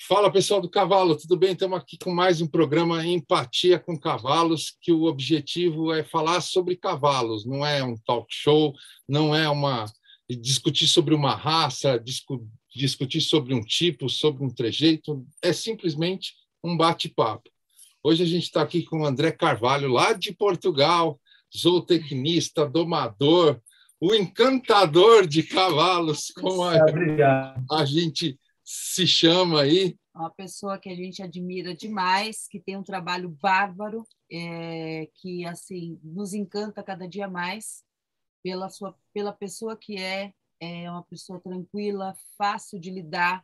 Fala, pessoal do Cavalo, tudo bem? Estamos aqui com mais um programa Empatia com Cavalos, que o objetivo é falar sobre cavalos, não é um talk show, não é discutir sobre uma raça, discutir sobre um tipo, sobre um trejeito, é simplesmente um bate-papo. Hoje a gente está aqui com o André Carvalho, lá de Portugal, zootecnista, domador, o encantador de cavalos, como a gente se chama aí. Uma pessoa que a gente admira demais, que tem um trabalho bárbaro, que assim nos encanta cada dia mais pela pessoa que é uma pessoa tranquila, fácil de lidar,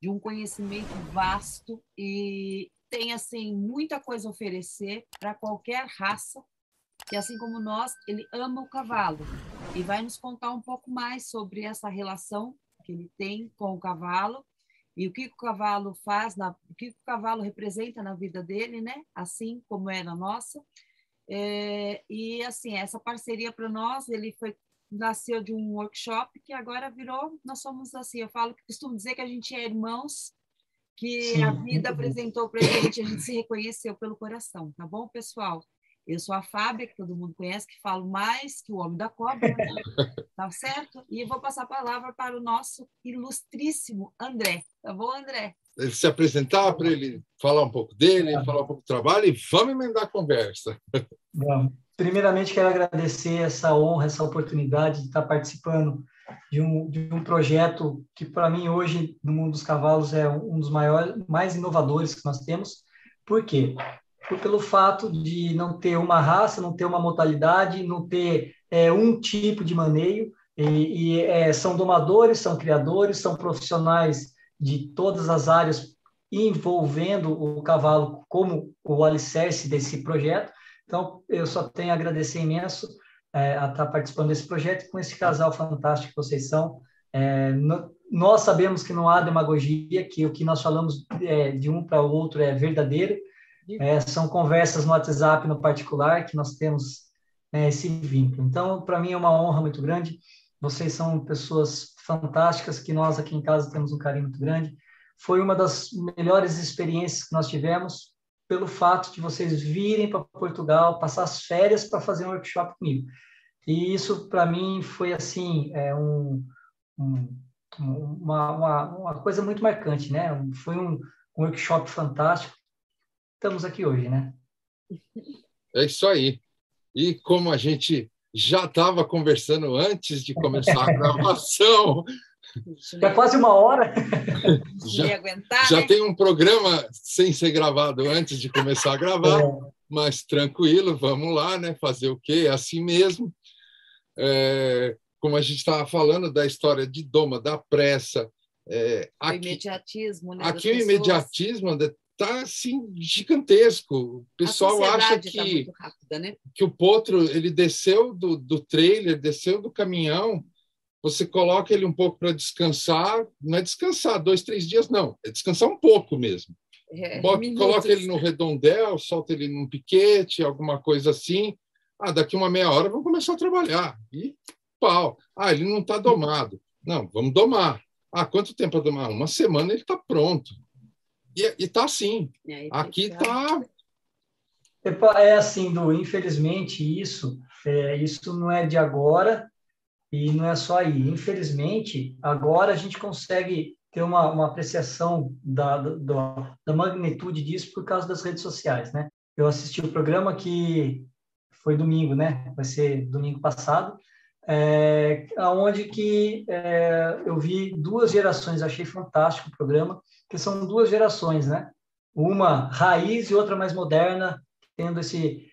de um conhecimento vasto e tem assim muita coisa a oferecer para qualquer raça. E assim como nós, ele ama o cavalo e vai nos contar um pouco mais sobre essa relação que ele tem com o cavalo e o que o cavalo faz, o que o cavalo representa na vida dele, né? Assim como é na nossa. E assim, essa parceria para nós, nasceu de um workshop que agora virou, nós somos assim, costumo dizer que a gente é irmãos, que Sim. A vida apresentou para a gente se reconheceu pelo coração, tá bom, pessoal? Eu sou a Fábia, que todo mundo conhece, que falo mais que o Homem da Cobra, tá certo? E eu vou passar a palavra para o nosso ilustríssimo André. Tá bom, André? Ele se apresentar, para ele falar um pouco dele, falar um pouco do trabalho e vamos emendar a conversa. Bom, primeiramente, quero agradecer essa honra, essa oportunidade de estar participando de um projeto que, para mim, hoje, no mundo dos cavalos, é um dos maiores, mais inovadores que nós temos. Por quê? Pelo fato de não ter uma raça, não ter uma modalidade, não ter um tipo de maneio, são domadores, são criadores, são profissionais de todas as áreas envolvendo o cavalo como o alicerce desse projeto. Então, eu só tenho a agradecer imenso a estar participando desse projeto com esse casal fantástico que vocês são. Nós sabemos que não há demagogia, que o que nós falamos de um para o outro é verdadeiro. São conversas no WhatsApp, no particular, que nós temos esse vínculo. Então, para mim é uma honra muito grande. Vocês são pessoas fantásticas, que nós aqui em casa temos um carinho muito grande. Foi uma das melhores experiências que nós tivemos, pelo fato de vocês virem para Portugal, passar as férias para fazer um workshop comigo. E isso, para mim, foi assim, uma coisa muito marcante, né? Foi um workshop fantástico. Estamos aqui hoje, né? É isso aí. E como a gente já estava conversando antes de começar a gravação... Já quase uma hora. Já tem um programa sem ser gravado antes de começar a gravar, mas tranquilo, vamos lá, né? Fazer o quê? É assim mesmo. Como a gente estava falando da história de doma, da pressa. O imediatismo, né? Aqui o imediatismo está assim, gigantesco. O pessoal acha que, tá muito rápida, né? que o potro ele desceu do trailer, desceu do caminhão. Você coloca ele um pouco para descansar, não é descansar 2, 3 dias, não, é descansar um pouco mesmo. Coloca ele no redondel, solta ele num piquete, alguma coisa assim. Daqui uma meia hora vamos começar a trabalhar. E pau. Ele não está domado. Não, vamos domar. Quanto tempo para domar? Uma semana ele está pronto. E está assim. Aqui está... É assim, Du, infelizmente isso não é de agora. E não é só aí. Infelizmente, agora a gente consegue ter uma apreciação da magnitude disso por causa das redes sociais, né? Eu assisti o programa que foi domingo, né? Vai ser domingo passado, onde que eu vi 2 gerações. Achei fantástico o programa, que são 2 gerações, né? Uma raiz e outra mais moderna, tendo esse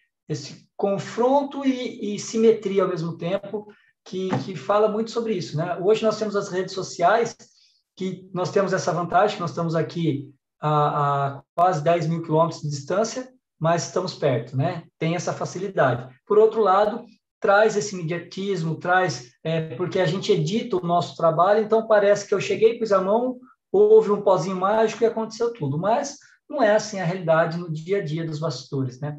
confronto e simetria ao mesmo tempo, que fala muito sobre isso, né? Hoje nós temos as redes sociais, que nós temos essa vantagem, que nós estamos aqui a quase 10 mil quilômetros de distância, mas estamos perto, né? Tem essa facilidade. Por outro lado, traz esse imediatismo, porque a gente edita o nosso trabalho, então parece que eu cheguei, pus a mão, houve um pozinho mágico e aconteceu tudo, mas não é assim a realidade no dia a dia dos bastidores, né?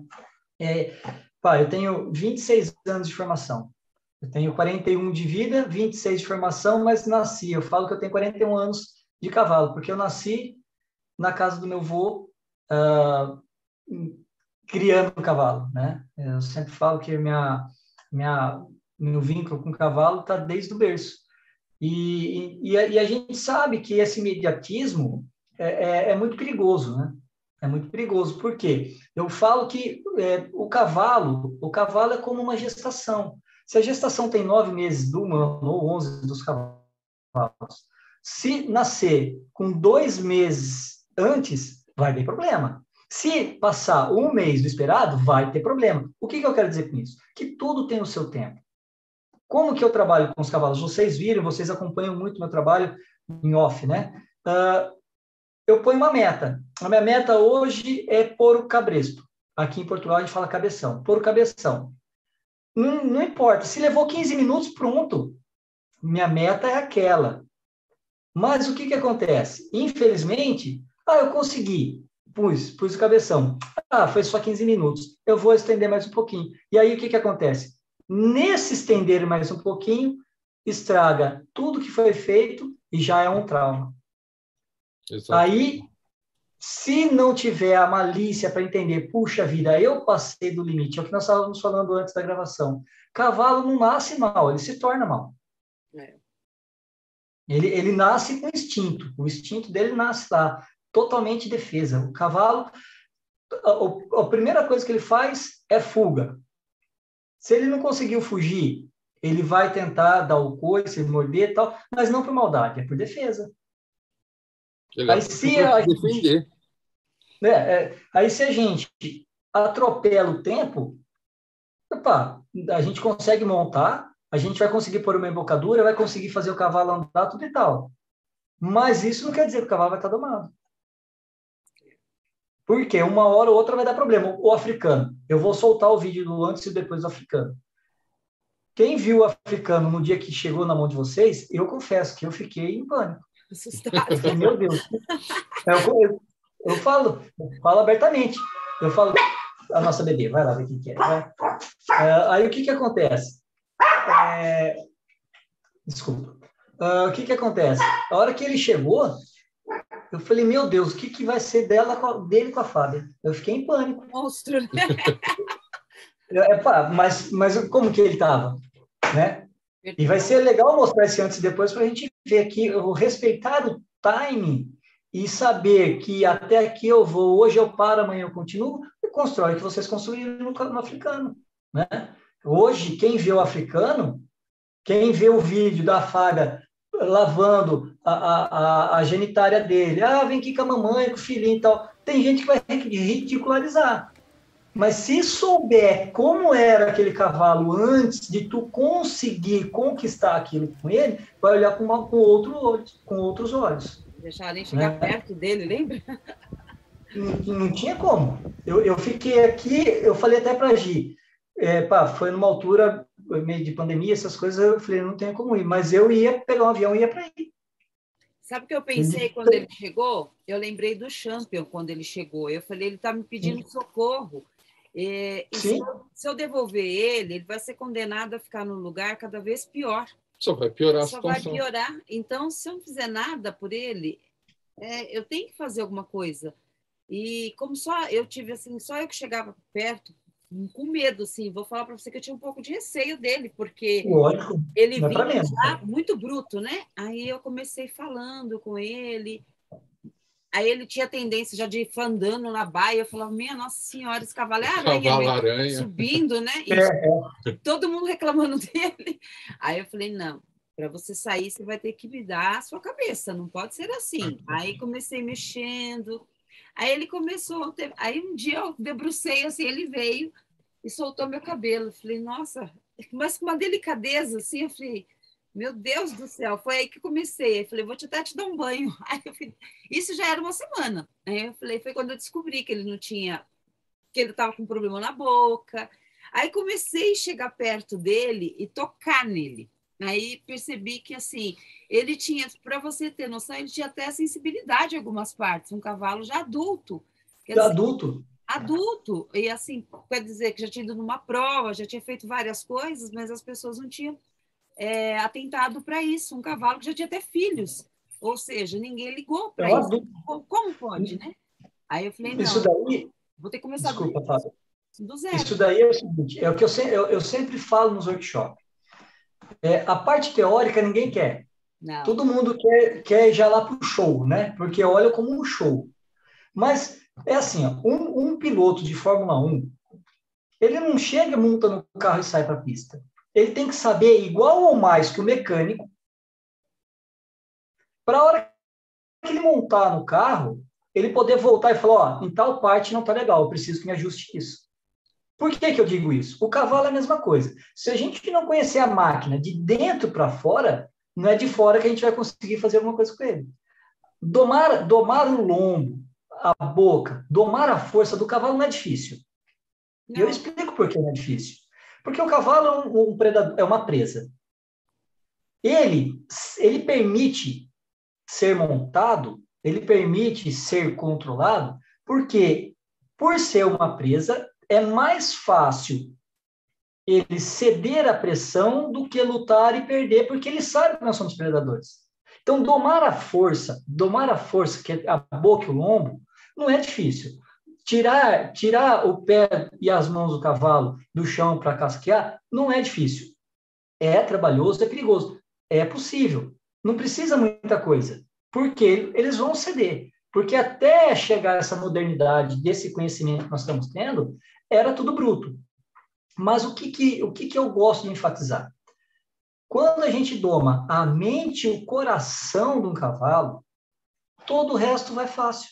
Eu tenho 26 anos de formação. Eu tenho 41 de vida, 26 de formação, mas nasci. Eu falo que eu tenho 41 anos de cavalo, porque eu nasci na casa do meu avô, criando o cavalo, né? Eu sempre falo que meu vínculo com o cavalo está desde o berço. E a gente sabe que esse imediatismo é muito perigoso, né? É muito perigoso. Por quê? Eu falo que o cavalo é como uma gestação. Se a gestação tem 9 meses do humano ou 11 dos cavalos, se nascer com 2 meses antes, vai ter problema. Se passar 1 mês do esperado, vai ter problema. O que eu quero dizer com isso? Que tudo tem o seu tempo. Como que eu trabalho com os cavalos? Vocês viram, vocês acompanham muito meu trabalho em off, né? Eu ponho uma meta. A minha meta hoje é pôr o cabresto. Aqui em Portugal a gente fala cabeção. Pôr o cabeção. Não importa. Se levou 15 minutos, pronto. Minha meta é aquela. Mas o que acontece? Infelizmente, eu consegui. Pus o cabeção. Foi só 15 minutos. Eu vou estender mais um pouquinho. E aí o que acontece? Nesse estender mais um pouquinho, estraga tudo que foi feito e já é um trauma. Exato. Aí, se não tiver a malícia para entender, puxa vida, eu passei do limite, é o que nós estávamos falando antes da gravação. Cavalo não nasce mal, ele se torna mal. Ele nasce com instinto, o instinto dele nasce lá, totalmente defesa. O cavalo, a primeira coisa que ele faz é fuga. Se ele não conseguiu fugir, ele vai tentar dar o coice, morder e tal, mas não por maldade, é por defesa. Aí se a gente atropela o tempo, a gente consegue montar, a gente vai conseguir pôr uma embocadura, vai conseguir fazer o cavalo andar, tudo e tal. Mas isso não quer dizer que o cavalo vai estar domado. Porque uma hora ou outra vai dar problema. O africano, eu vou soltar o vídeo do antes e depois do africano. Quem viu o africano no dia que chegou na mão de vocês, eu confesso que eu fiquei em pânico. Assustado. Meu Deus. Eu falo abertamente. Eu falo, a nossa bebê, vai lá ver quem que é. Aí o que acontece? Desculpa. O que acontece? A hora que ele chegou, eu falei, meu Deus, o que vai ser dele com a Fábia? Eu fiquei em pânico. Monstro, né? Mas como que ele estava? Né? E vai ser legal mostrar esse antes e depois para a gente ver aqui, eu vou respeitar o timing e saber que até aqui eu vou, hoje eu paro, amanhã eu continuo, e constrói o que vocês construíram no africano. Né? Hoje, quem vê o africano, quem vê o vídeo da Fábia lavando a genitária dele, vem aqui com a mamãe, com o filhinho e tal, tem gente que vai ridicularizar. Mas se souber como era aquele cavalo antes de tu conseguir conquistar aquilo com ele, vai olhar com outros olhos. Deixar nem chegar perto dele, lembra? Não tinha como. Eu fiquei aqui, eu falei até para a Gi, foi numa altura meio de pandemia, essas coisas, eu falei, não tem como ir, mas eu ia pegar um avião e ia para aí. Sabe o que eu pensei quando ele chegou? Eu lembrei do Champion quando ele chegou. Eu falei, ele está me pedindo socorro. E se eu devolver ele vai ser condenado a ficar num lugar cada vez pior. Só vai piorar a situação. Só vai piorar. Então, se eu não fizer nada por ele, eu tenho que fazer alguma coisa. E como só eu tive assim, só eu que chegava perto, com medo, assim, vou falar para você que eu tinha um pouco de receio dele, porque ele vinha já muito bruto, né? Aí eu comecei falando com ele. Aí ele tinha tendência já de ir andando na baia. Eu falava, minha Nossa Senhora, esse cavalo é aranha. Subindo, né? E todo mundo reclamando dele. Aí eu falei, não, para você sair, você vai ter que me dar a sua cabeça, não pode ser assim. Aí comecei mexendo. Aí ele começou... Aí um dia eu debrucei, assim, ele veio e soltou meu cabelo. Eu falei, nossa, mas com uma delicadeza, assim, eu falei... Meu Deus do céu, foi aí que comecei. Eu falei, vou até te dar um banho. Aí eu falei, isso já era uma semana. Aí eu falei, foi quando eu descobri que ele não tinha, que ele estava com problema na boca. Aí comecei a chegar perto dele e tocar nele. Aí percebi que, assim, ele tinha, para você ter noção, ele tinha até sensibilidade em algumas partes, um cavalo já adulto. Adulto? Adulto. E, assim, quer dizer que já tinha ido numa prova, já tinha feito várias coisas, mas as pessoas não tinham atentado para isso, um cavalo que já tinha até filhos. Ou seja, ninguém ligou É para uma isso. dúvida. Como pode, né? Aí eu falei, Isso não, daí, vou ter que começar desculpa, Fábio. do zero. Isso daí é o seguinte, é o que eu sempre falo nos workshops. A parte teórica ninguém quer. Não, Todo mundo quer ir já lá para o show, né? Porque olha como um show. Mas é assim, ó, um piloto de Fórmula 1, ele não chega, monta no carro e sai para a pista. Ele tem que saber, igual ou mais que o mecânico, para a hora que ele montar no carro, ele poder voltar e falar, ó, em tal parte não está legal, eu preciso que me ajuste isso. Por que eu digo isso? O cavalo é a mesma coisa. Se a gente não conhecer a máquina de dentro para fora, não é de fora que a gente vai conseguir fazer alguma coisa com ele. Domar o lombo, a boca, domar a força do cavalo não é difícil. E eu explico por que não é difícil. Porque o cavalo é um predador, é uma presa. Ele permite ser montado, ele permite ser controlado, porque, por ser uma presa, é mais fácil ele ceder à pressão do que lutar e perder, porque ele sabe que nós somos predadores. Então, domar a força, que é a boca e o lombo, não é difícil. Tirar o pé e as mãos do cavalo do chão para casquear, não é difícil. É trabalhoso, é perigoso. É possível. Não precisa muita coisa, porque eles vão ceder. Porque até chegar essa modernidade desse conhecimento que nós estamos tendo, era tudo bruto. Mas o que eu gosto de enfatizar? Quando a gente doma a mente e o coração de um cavalo, todo o resto vai fácil.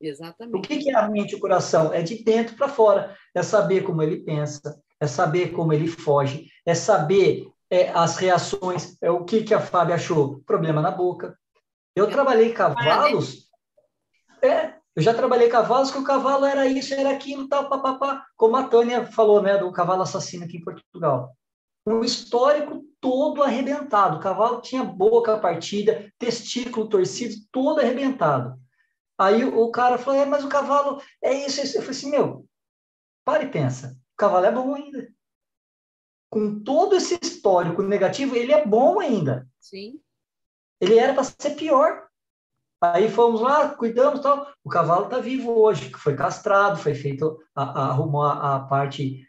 Exatamente. O que é a mente e o coração? É de dentro para fora. É saber como ele pensa, é saber como ele foge, é saber as reações. O que a Fábia achou? Problema na boca. Eu trabalhei cavalos. Eu já trabalhei cavalos que o cavalo era isso, era aquilo, tal, papapá. Como a Tânia falou, né, do cavalo assassino aqui em Portugal. Um histórico todo arrebentado. O cavalo tinha boca partida, testículo torcido, todo arrebentado. Aí o cara falou, mas o cavalo é isso, é isso. Eu falei assim, meu, para e pensa. O cavalo é bom ainda. Com todo esse histórico negativo, ele é bom ainda. Sim. Ele era para ser pior. Aí fomos lá, cuidamos e tal. O cavalo está vivo hoje, foi castrado, foi feito, arrumou a parte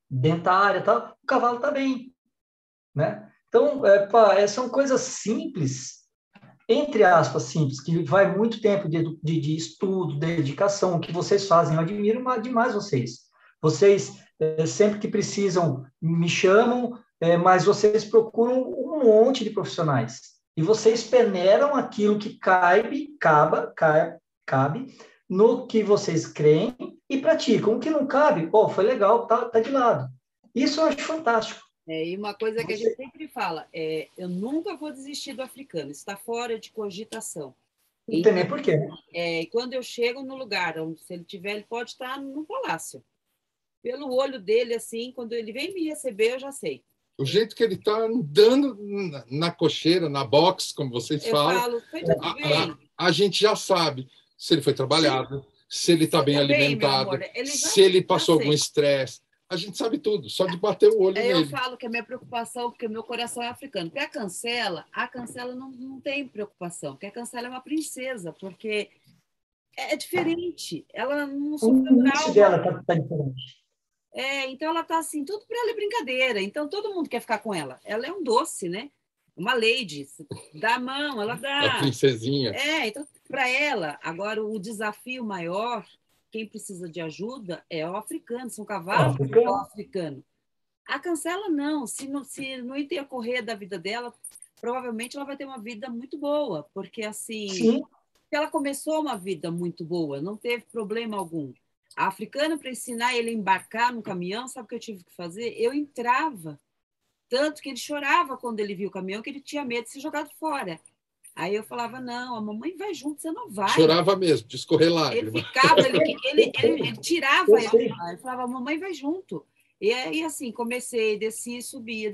dentária e tal. O cavalo está bem, né? Então, são coisas simples, entre aspas, simples, que vai muito tempo de estudo, dedicação, o que vocês fazem. Eu admiro demais vocês. Vocês, sempre que precisam, me chamam, mas vocês procuram um monte de profissionais. E vocês peneiram aquilo que cabe no que vocês creem e praticam. O que não cabe, foi legal, tá de lado. Isso eu acho fantástico. E uma coisa que a gente sempre fala, eu nunca vou desistir do africano, está fora de cogitação. Não tem nem porquê. Quando eu chego no lugar, se ele tiver, ele pode estar no palácio. Pelo olho dele, assim, quando ele vem me receber, eu já sei. O jeito que ele está andando na cocheira, na box, como vocês falam, falo, foi tudo bem. A gente já sabe se ele foi trabalhado, se ele está bem alimentado, se ele passou algum estresse. A gente sabe tudo, só de bater o olho nele. Eu falo que a minha preocupação, porque meu coração é africano. Porque a Cancela não tem preocupação, porque a Cancela é uma princesa, porque é diferente. Ela não sofreu trauma. Dela tá diferente. Então ela tá assim, tudo para ela é brincadeira. Então todo mundo quer ficar com ela. Ela é um doce, né? Uma lady. Dá a mão, ela dá. A princesinha. Então para ela, agora o desafio maior, quem precisa de ajuda é o africano, são cavalos africano. A Cancela não, se no intercorrer da vida dela, provavelmente ela vai ter uma vida muito boa, porque assim, ela começou uma vida muito boa, não teve problema algum. A africana, para ensinar ele a embarcar no caminhão, sabe o que eu tive que fazer? Eu entrava, tanto que ele chorava quando ele viu o caminhão, que ele tinha medo de ser jogado fora. Aí eu falava, não, a mamãe vai junto, você não vai. Chorava mesmo, de escorrer lágrimas. Ele ficava, ele tirava eu. Ele falava, a mamãe vai junto. E aí, assim, comecei, descia e subia,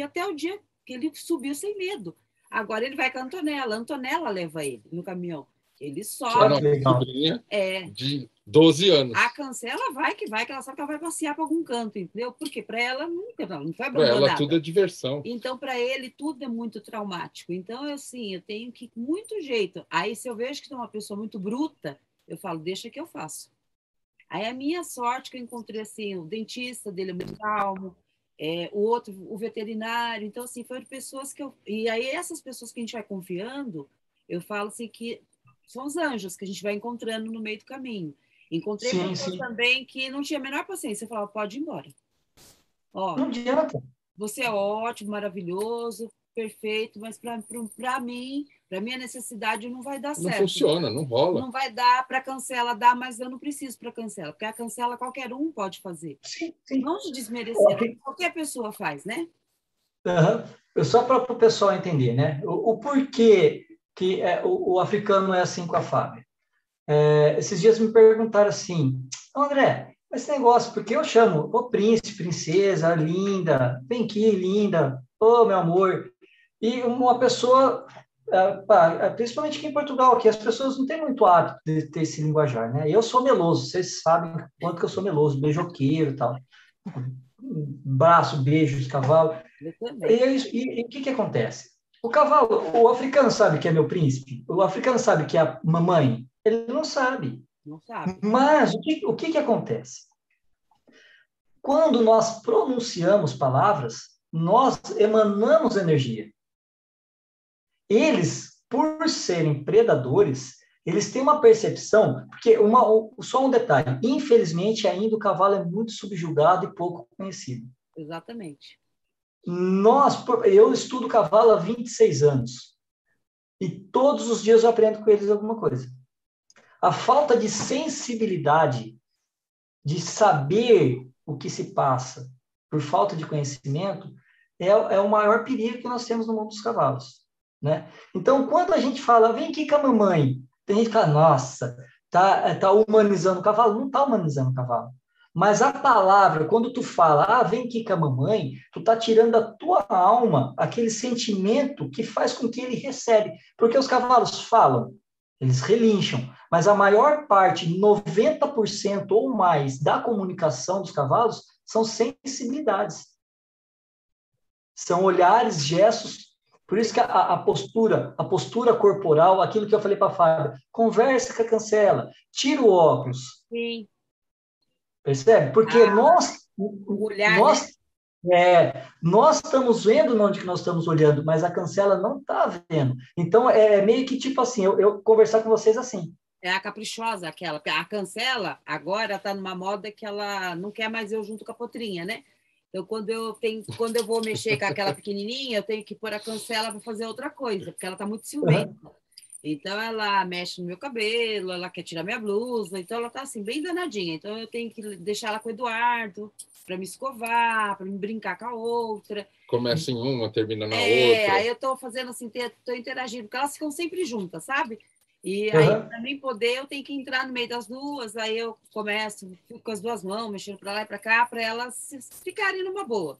até o dia que ele subiu sem medo. Agora ele vai com a Antonella leva ele no caminhão. Ele A sobe. nossa sobrinha É. de 12 anos. A cancela vai, que ela sabe que ela vai passear para algum canto, entendeu? Porque para ela não foi Para ela abandonada. tudo é diversão. Então, para ele, tudo é muito traumático. Então, eu tenho que muito jeito. Aí, se eu vejo que tem uma pessoa muito bruta, eu falo, deixa que eu faço. Aí, a minha sorte que eu encontrei, assim, o dentista dele é muito calmo, o outro, o veterinário. Então, assim, foram pessoas que eu... E aí, essas pessoas que a gente vai confiando, eu falo assim que são os anjos que a gente vai encontrando no meio do caminho. Encontrei pessoas também que não tinha a menor paciência. Eu falava, pode ir embora. Ó, não adianta. Você é ótimo, maravilhoso, perfeito, mas para mim, para minha necessidade, não vai dar certo. Não funciona, não rola. Não vai dar para cancela, dá, mas eu não preciso para cancela, porque a cancela qualquer um pode fazer. Sim. Não te desmerecer, qualquer pessoa faz, né? Só para o pessoal entender, né? O porquê que o africano é assim com a Fábia. Esses dias me perguntaram assim, André, esse negócio, porque eu chamo o príncipe, princesa, linda, vem aqui, linda, meu amor. E uma pessoa, principalmente aqui em Portugal, que as pessoas não têm muito hábito de ter esse linguajar, né? Eu sou meloso, vocês sabem quanto que eu sou meloso, beijoqueiro e tal. Braço, beijos, cavalo. E o que que acontece? O cavalo, o africano sabe que é meu príncipe? O africano sabe que é a mamãe? Ele não sabe. Não sabe. Mas o que acontece? Quando nós pronunciamos palavras, nós emanamos energia. Eles, por serem predadores, eles têm uma percepção, porque só um detalhe, infelizmente ainda o cavalo é muito subjugado e pouco conhecido. Exatamente. Eu estudo cavalo há 26 anos e todos os dias eu aprendo com eles alguma coisa. A falta de sensibilidade, de saber o que se passa por falta de conhecimento, é o maior perigo que nós temos no mundo dos cavalos, né? Então, quando a gente fala, vem aqui com a mamãe, tem gente que fala, nossa, tá humanizando o cavalo. Não está humanizando o cavalo. Mas a palavra, quando tu fala, vem aqui com a mamãe, tu tá tirando da tua alma aquele sentimento que faz com que ele recebe. Porque os cavalos falam, eles relincham, mas a maior parte, 90% ou mais da comunicação dos cavalos são sensibilidades. São olhares, gestos. Por isso que a postura corporal, aquilo que eu falei para a Fábia, conversa com a cancela, tira o óculos. Sim. Percebe? Porque nós estamos vendo onde que nós estamos olhando, mas a cancela não está vendo. Então, é meio que tipo assim, eu conversar com vocês assim. É a caprichosa, aquela. A cancela, agora está numa moda que ela não quer mais eu junto com a potrinha, né? Então, quando eu vou mexer com aquela pequenininha, eu tenho que pôr a cancela para fazer outra coisa, porque ela está muito ciumenta. Então, ela mexe no meu cabelo, ela quer tirar minha blusa, então ela está assim, bem danadinha. Então, eu tenho que deixar ela com o Eduardo para me escovar, para me brincar com a outra. Começa em uma, termina na outra. Aí eu estou fazendo assim, estou interagindo, porque elas ficam sempre juntas, sabe? E aí, para mim poder, eu tenho que entrar no meio das duas, aí eu fico com as duas mãos, mexendo para lá e para cá, para elas ficarem numa boa.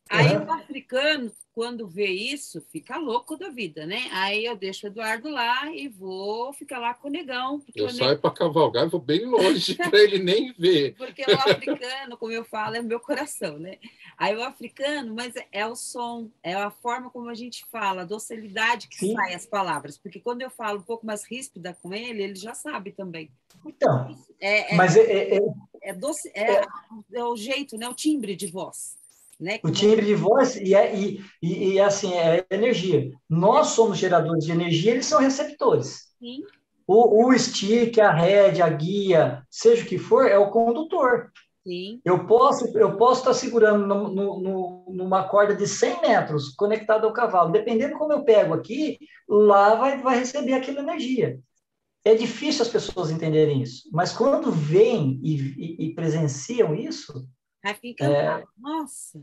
Aí o africano, quando vê isso, fica louco da vida, né? Aí eu deixo o Eduardo lá e vou ficar lá com o negão. Eu saio para cavalgar e vou bem longe para ele nem ver. Porque o africano, como eu falo, é o meu coração, né? Aí o africano, mas é o som, é a forma como a gente fala, a docilidade que sai as palavras. Porque quando eu falo um pouco mais ríspida com ele, ele já sabe também. Então, é o jeito, né? O timbre de voz. Né? O timbre de voz e assim, é energia. Nós somos geradores de energia, eles são receptores. Sim. O stick, a rédea, a guia, seja o que for, é o condutor. Sim. Eu posso estar segurando numa corda de 100 metros conectado ao cavalo. Dependendo como eu pego aqui, lá vai receber aquela energia. É difícil as pessoas entenderem isso. Mas quando veem e presenciam isso... Aí fica encantado. Nossa!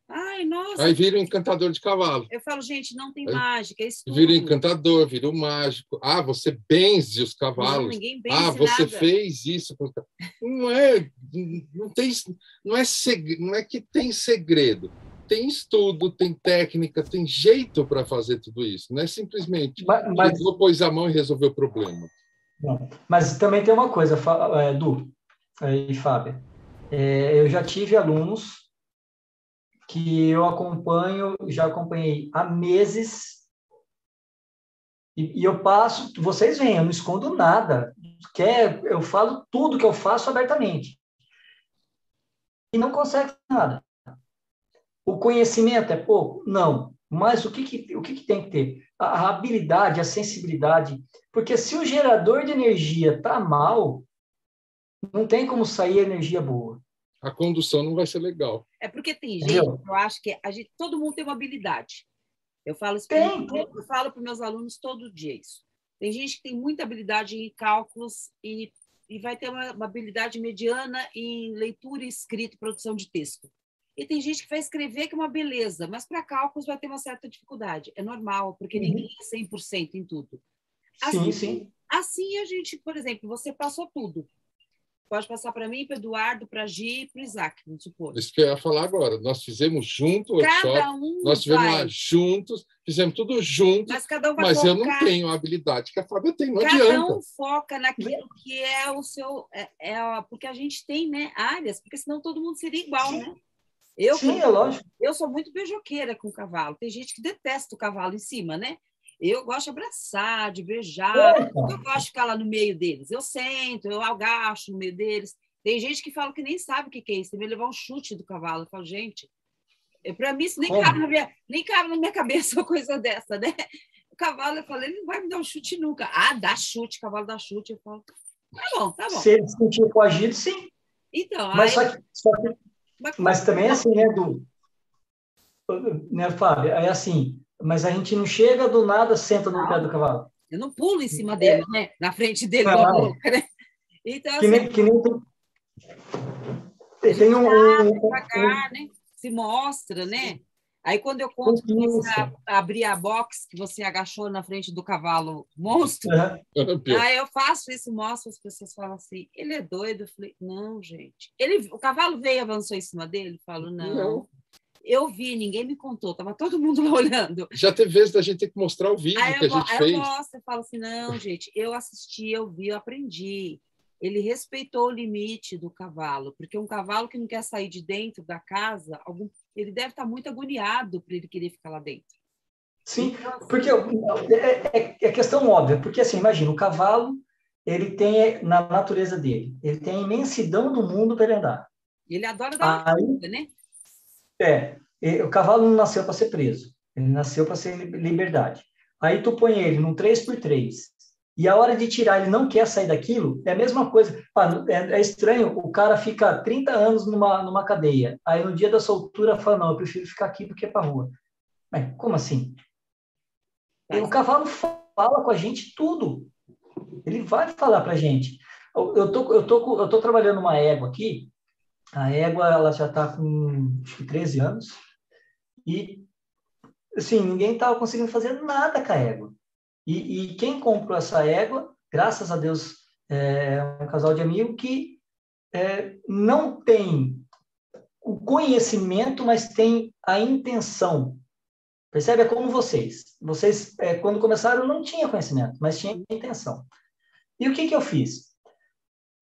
Ai, nossa! Aí vira um encantador de cavalo. Eu falo, gente, não tem mágica, é estudo. Vira encantador, vira o mágico. Você benze os cavalos. Não, ninguém benze você nada. fez isso. Não é que tem segredo. tem estudo, tem técnica, tem jeito para fazer tudo isso. Não é simplesmente chegou, pôs a mão e resolveu o problema. Mas também tem uma coisa, Du e Fábio. Eu já tive alunos que eu acompanho, já acompanhei há meses, e eu passo, vocês veem, eu não escondo nada. Eu falo tudo que eu faço abertamente. E não consegue nada. O conhecimento é pouco? Não. Mas o que tem que ter? A habilidade, a sensibilidade. Porque se o gerador de energia está mal, não tem como sair energia boa. A condução não vai ser legal. É porque tem gente, eu acho que todo mundo tem uma habilidade. Eu falo isso eu falo para meus alunos todo dia isso. Tem gente que tem muita habilidade em cálculos e vai ter uma habilidade mediana em leitura, escrita, produção de texto. E tem gente que vai escrever que é uma beleza, mas para cálculos vai ter uma certa dificuldade. É normal, porque ninguém é 100% em tudo. Assim, sim. Assim a gente, por exemplo, você passou tudo. Pode passar para mim, para o Eduardo, para a Gi e para o Isaac, vamos supor. Isso que eu ia falar agora. Nós fizemos junto o workshop, nós estivemos lá juntos, fizemos tudo juntos, mas eu não tenho a habilidade que a Fábia tem, não adianta. Cada um foca naquilo que é o seu... porque a gente tem, né, áreas, porque senão todo mundo seria igual, né? Sim, é lógico. Eu sou muito beijoqueira com o cavalo. Tem gente que detesta o cavalo em cima, né? Eu gosto de abraçar, de beijar. Eu gosto de ficar lá no meio deles. Eu sento, eu agacho no meio deles. Tem gente que fala que nem sabe o que é isso. Tem que levar um chute do cavalo. Eu falo, gente, para mim isso nem cabe na minha cabeça uma coisa dessa, né? O cavalo, eu falei, ele não vai me dar um chute nunca. Ah, dá chute, o cavalo dá chute. Eu falo, tá bom. Se ele se sentir coagido, sim. Então, mas também é assim, né, Fábio? É assim, mas a gente não chega do nada, senta no pé do cavalo. Eu não pulo em cima dele, né? Na frente dele, igual louca, né? Então, que nem tem devagar, né? Se mostra, né? Aí, quando eu conto que você abrir a box, que você agachou na frente do cavalo monstro, aí eu faço isso, mostro, as pessoas falam assim, ele é doido? Eu falei, não, gente. O cavalo veio e avançou em cima dele? Eu falo, não. Eu vi, ninguém me contou, estava todo mundo lá olhando. Já teve vezes da gente ter que mostrar o vídeo que a gente fez. Eu mostro, eu falo assim, não, gente, eu assisti, eu vi, eu aprendi. Ele respeitou o limite do cavalo, porque um cavalo que não quer sair de dentro da casa, ele deve estar muito agoniado para ele querer ficar lá dentro. Sim, porque é questão óbvia, porque assim, imagina, o cavalo, ele tem, na natureza dele, ele tem a imensidão do mundo para ele andar. Ele adora dar uma corrida, né? O cavalo não nasceu para ser preso, ele nasceu para ser liberdade. Aí tu põe ele num 3x3, e a hora de tirar ele não quer sair daquilo, é a mesma coisa. É estranho, o cara fica 30 anos numa cadeia, aí no dia da soltura fala, não, eu prefiro ficar aqui do que para a rua. Mas como assim? O cavalo fala com a gente tudo. Ele vai falar para a gente. Eu tô trabalhando uma égua aqui. A égua ela já está com acho que 13 anos. E, assim, ninguém estava conseguindo fazer nada com a égua. E quem comprou essa égua, graças a Deus, é um casal de amigos que não tem o conhecimento, mas tem a intenção. Percebe? É como vocês. Vocês, quando começaram, não tinha conhecimento, mas tinha intenção. E o que eu fiz?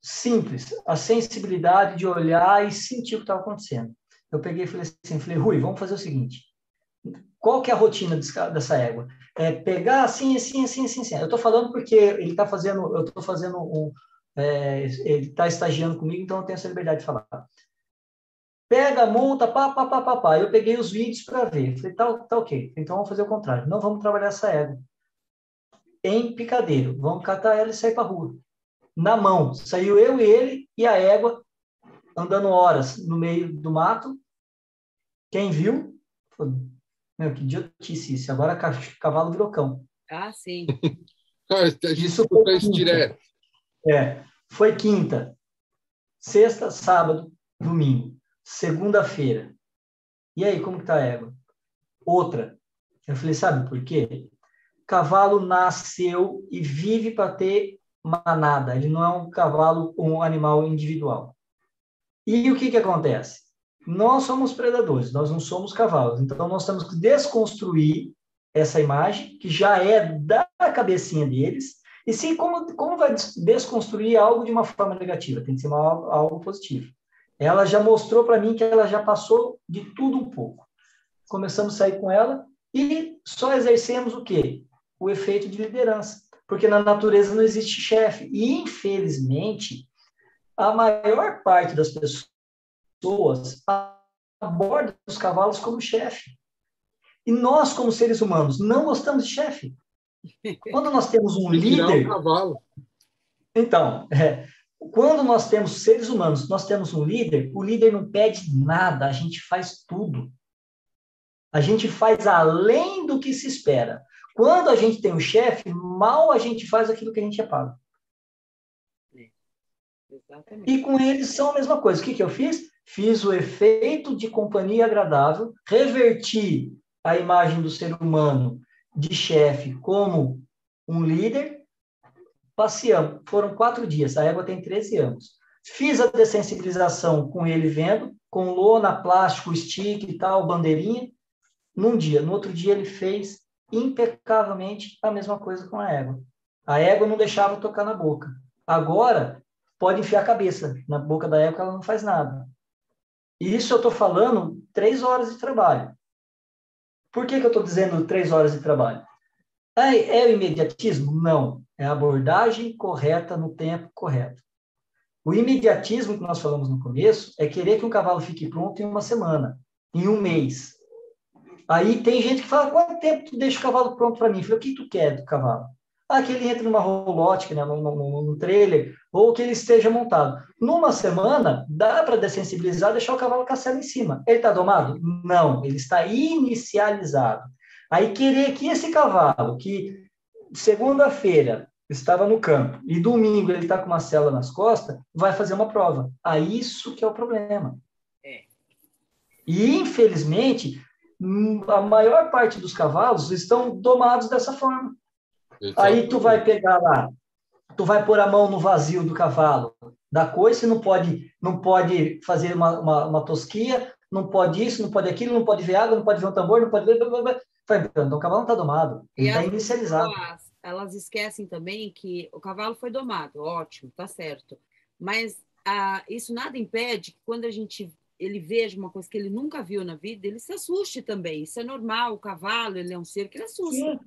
Simples. A sensibilidade de olhar e sentir o que estava acontecendo. Eu peguei e falei, Rui, vamos fazer o seguinte. Qual que é a rotina dessa égua? Pegar assim. Eu estou falando porque ele está fazendo, eu estou fazendo ele está estagiando comigo, então eu tenho essa liberdade de falar. Pega, monta, pá. Eu peguei os vídeos para ver. Falei, tá ok. Então vamos fazer o contrário. Não vamos trabalhar essa égua em picadeiro. Vamos catar ela e sair para a rua. Na mão. Saiu eu e ele e a égua andando horas no meio do mato. Quem viu? Falou, meu, que idiotice isso. Agora cavalo virou cão. Ah, sim. Isso foi isso direto. Foi quinta, sexta, sábado, domingo, segunda-feira. E aí, como que tá a égua? Outra. Eu falei, sabe por quê? Cavalo nasceu e vive para ter manada. Ele não é um cavalo, um animal individual. E o que acontece? nós somos predadores, nós não somos cavalos. Então, nós temos que desconstruir essa imagem, que já é da cabecinha deles, e sim, como vai desconstruir algo de uma forma negativa? Tem que ser algo positivo. Ela já mostrou para mim que ela já passou de tudo um pouco. Começamos a sair com ela e só exercemos o quê? O efeito de liderança. Porque na natureza não existe chefe. E, infelizmente, a maior parte das pessoas aborda os cavalos como chefe. E nós, como seres humanos, não gostamos de chefe. Quando nós temos um líder... um cavalo. Então, quando nós temos seres humanos, nós temos um líder, o líder não pede nada, a gente faz tudo. A gente faz além do que se espera. Quando a gente tem um chefe, mal a gente faz aquilo que a gente é pago. Exatamente. E com eles são a mesma coisa. O que eu fiz? Fiz o efeito de companhia agradável, reverti a imagem do ser humano de chefe como um líder, passeamos. Foram 4 dias, a égua tem 13 anos. Fiz a dessensibilização com ele vendo, com lona, plástico, stick e tal, bandeirinha, num dia. No outro dia ele fez impecavelmente a mesma coisa com a égua. A égua não deixava tocar na boca. Agora, pode enfiar a cabeça na boca da égua, ela não faz nada. E isso eu estou falando 3 horas de trabalho. Por que eu estou dizendo 3 horas de trabalho? É o imediatismo? Não. É a abordagem correta no tempo correto. O imediatismo que nós falamos no começo é querer que um cavalo fique pronto em 1 semana, em 1 mês. Aí tem gente que fala, quanto tempo tu deixa o cavalo pronto para mim? Eu falei, o que tu quer do cavalo? Que ele entre numa rolote, né, num trailer, ou que ele esteja montado. Numa semana, dá para dessensibilizar, deixar o cavalo castelo em cima. Ele está domado? Não, ele está inicializado. Aí querer que esse cavalo, que segunda-feira estava no campo, e domingo ele está com uma sela nas costas, vai fazer uma prova. Isso que é o problema. E, infelizmente, a maior parte dos cavalos estão domados dessa forma. Aí tu vai pegar lá, tu vai pôr a mão no vazio do cavalo, da coice, não pode fazer uma tosquia, não pode isso, não pode aquilo, não pode ver água, não pode ver um tambor, não pode ver... Então o cavalo não está domado, ele está inicializado. Elas esquecem também que o cavalo foi domado, ótimo, tá certo. Mas isso nada impede que quando ele veja uma coisa que ele nunca viu na vida, ele se assuste também. Isso é normal, o cavalo, ele é um ser que ele assusta. Sim.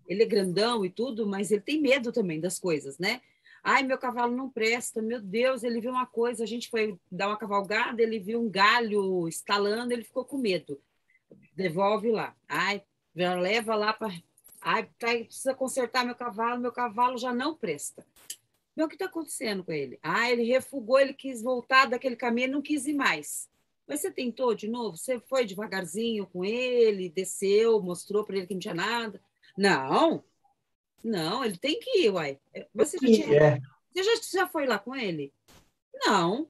Ele é grandão e tudo, mas ele tem medo também das coisas, né? Ai, meu cavalo não presta, meu Deus, ele viu uma coisa, a gente foi dar uma cavalgada, ele viu um galho estalando, ele ficou com medo. Devolve lá. Ai, já leva lá para... Ai, precisa consertar meu cavalo já não presta. Meu, o que está acontecendo com ele? Ele refugou, ele quis voltar daquele caminho, ele não quis ir mais. Mas você tentou de novo? Você foi devagarzinho com ele, desceu, mostrou para ele que não tinha nada? Não, ele tem que ir, uai. Você já foi lá com ele? Não.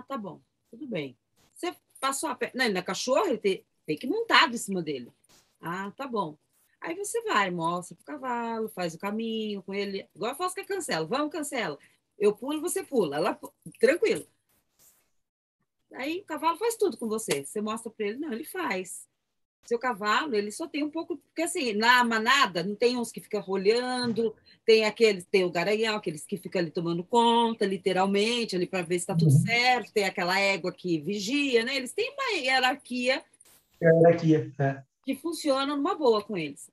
Tá bom, tudo bem. Você passou a perna... Não, ele não é cachorro, ele tem que ir montado em cima dele. Tá bom. Aí você vai, mostra pro cavalo, faz o caminho com ele. Igual eu faço com a Cancela. Vamos, Cancela. Eu pulo, você pula. Tranquilo. Aí o cavalo faz tudo com você. Você mostra para ele. Não, ele faz. Seu cavalo, ele só tem um pouco... Porque assim, na manada, não tem uns que ficam olhando, tem o garanhão, aqueles que ficam ali tomando conta, literalmente, ali para ver se está tudo certo, tem aquela égua que vigia, né? Eles têm uma hierarquia que funciona numa boa com eles.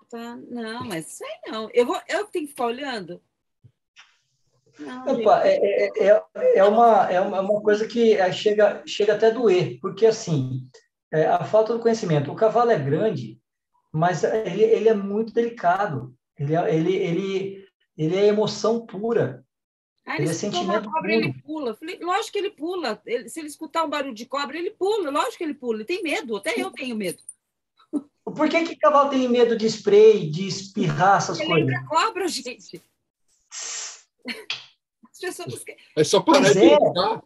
Tá. Não, mas isso aí não. Eu tenho que ficar olhando? Não, opa, é uma coisa que chega até a doer, porque assim... a falta do conhecimento. O cavalo é grande, mas ele é muito delicado. Ele é emoção pura. Ele é sentimento uma cobra, puro. ele pula. Falei, lógico que ele pula. Se ele escutar um barulho de cobra, ele pula. Lógico que ele pula. Ele tem medo. Até eu tenho medo. Por que cavalo tem medo de spray, de espirrar, essas coisas? Ele lembra cobra, gente. As pessoas... É só parar de brincar.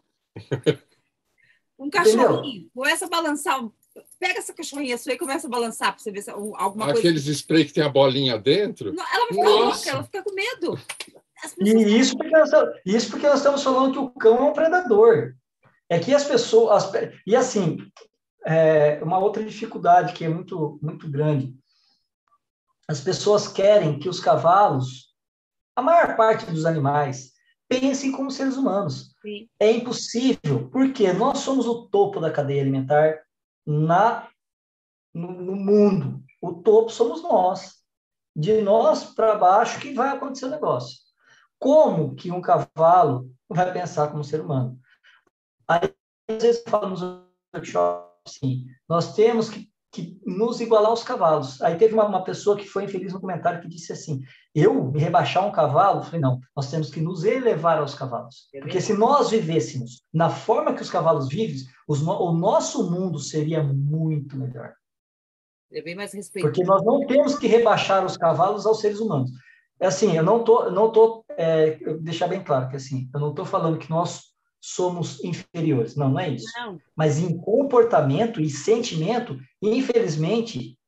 Um cachorrinho, começa a balançar. Pega essa cachorrinha sua e começa a balançar para você ver se alguma coisa. Aqueles spray que tem a bolinha dentro? Não, ela vai ficar louca, ela fica com medo. E isso porque nós estamos falando que o cão é um predador. É que as pessoas... E assim, uma outra dificuldade que é muito, muito grande, as pessoas querem que os cavalos, a maior parte dos animais, pensem como seres humanos. Sim. É impossível, porque nós somos o topo da cadeia alimentar no mundo. O topo somos nós. De nós para baixo que vai acontecer o negócio. Como que um cavalo vai pensar como ser humano? Aí, às vezes, eu falo nos workshops, assim, nós temos que nos igualar aos cavalos. Aí teve uma pessoa que foi infeliz no comentário que disse assim, eu me rebaixar um cavalo? Eu falei, não, nós temos que nos elevar aos cavalos. Porque se nós vivêssemos na forma que os cavalos vivem, o nosso mundo seria muito melhor. É bem mais respeitoso. Porque nós não temos que rebaixar os cavalos aos seres humanos. É assim, eu não tô deixar bem claro que assim, eu não estou falando que nós somos inferiores, não é isso. Não. Mas em comportamento e sentimento, infelizmente,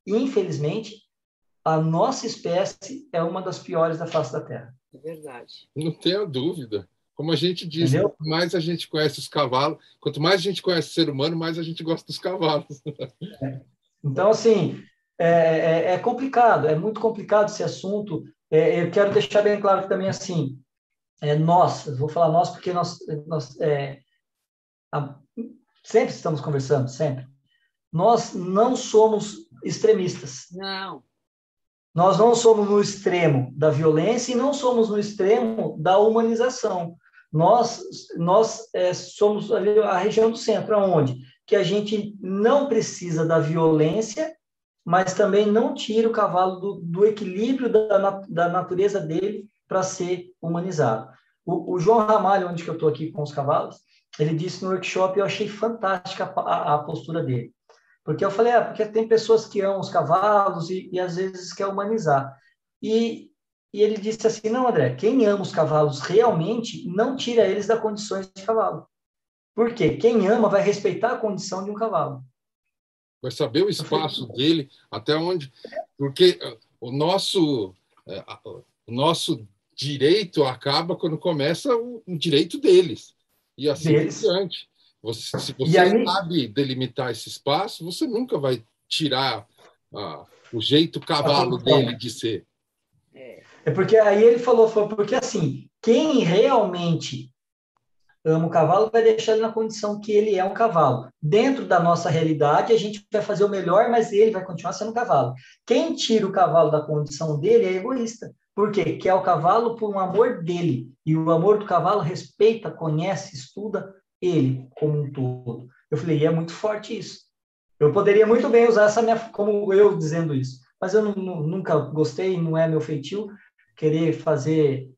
a nossa espécie é uma das piores da face da Terra. É verdade. Não tenha dúvida. Como a gente diz, Entendeu? quanto mais a gente conhece os cavalos, quanto mais a gente conhece o ser humano, mais a gente gosta dos cavalos. Então, assim, é complicado, é muito complicado esse assunto. Eu quero deixar bem claro que também, assim, nós, eu vou falar nós porque nós sempre estamos conversando, sempre. Nós não somos extremistas. Não. Nós não somos no extremo da violência e não somos no extremo da humanização. Nós somos ali a região do centro, onde que a gente não precisa da violência, mas também não tira o cavalo do equilíbrio da natureza dele para ser humanizado. O João Ramalho, onde que eu estou aqui com os cavalos, ele disse no workshop, eu achei fantástica a postura dele. Porque eu falei, porque tem pessoas que amam os cavalos e às vezes quer humanizar. E ele disse assim, não, André, quem ama os cavalos realmente não tira eles da condição de cavalo. Por quê? Quem ama vai respeitar a condição de um cavalo. Vai saber o espaço dele, até onde... Porque o nosso direito acaba quando começa o direito deles. E assim por diante. Se você sabe delimitar esse espaço, você nunca vai tirar o jeito cavalo dele de ser. É porque aí ele falou, porque assim, quem realmente ama o cavalo vai deixar ele na condição que ele é um cavalo. Dentro da nossa realidade, a gente vai fazer o melhor, mas ele vai continuar sendo um cavalo. Quem tira o cavalo da condição dele é egoísta. Por quê? Quer o cavalo por um amor dele. E o amor do cavalo respeita, conhece, estuda ele como um todo. Eu falei, e é muito forte isso. Eu poderia muito bem usar como eu dizendo isso, mas eu nunca gostei, não é meu feitio querer fazer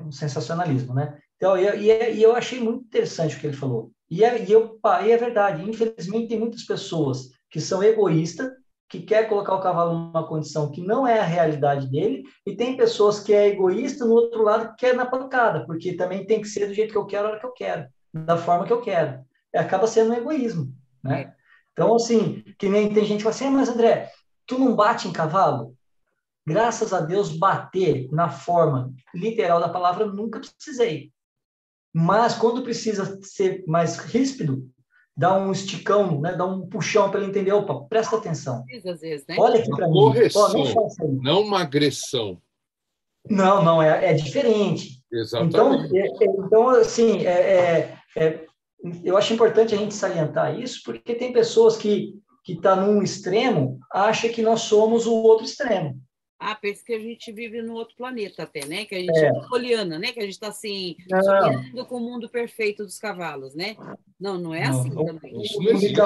um sensacionalismo, né? Então, eu achei muito interessante o que ele falou. E é verdade, infelizmente tem muitas pessoas que são egoístas, que quer colocar o cavalo numa condição que não é a realidade dele, e tem pessoas que é egoísta no outro lado que quer na pancada, porque também tem que ser do jeito que eu quero, a hora que eu quero, da forma que eu quero. Acaba sendo um egoísmo, né? Então, assim, que nem tem gente que fala assim, mas André, tu não bate em cavalo? Graças a Deus, bater na forma literal da palavra, eu nunca precisei. Mas quando precisa ser mais ríspido, dá um esticão, né? Dá um puxão para ele entender, opa, presta atenção. Às vezes, né? Olha aqui para mim. Correção, não uma agressão. Não, é diferente. Exatamente. Então assim, eu acho importante a gente salientar isso, porque tem pessoas que tá num extremo, acha que nós somos o outro extremo. Pensa que a gente vive num outro planeta até, né? Que a gente é poliana, né? Que a gente está assim, sonhando com o mundo perfeito dos cavalos, né? Não é assim também. Isso não existe.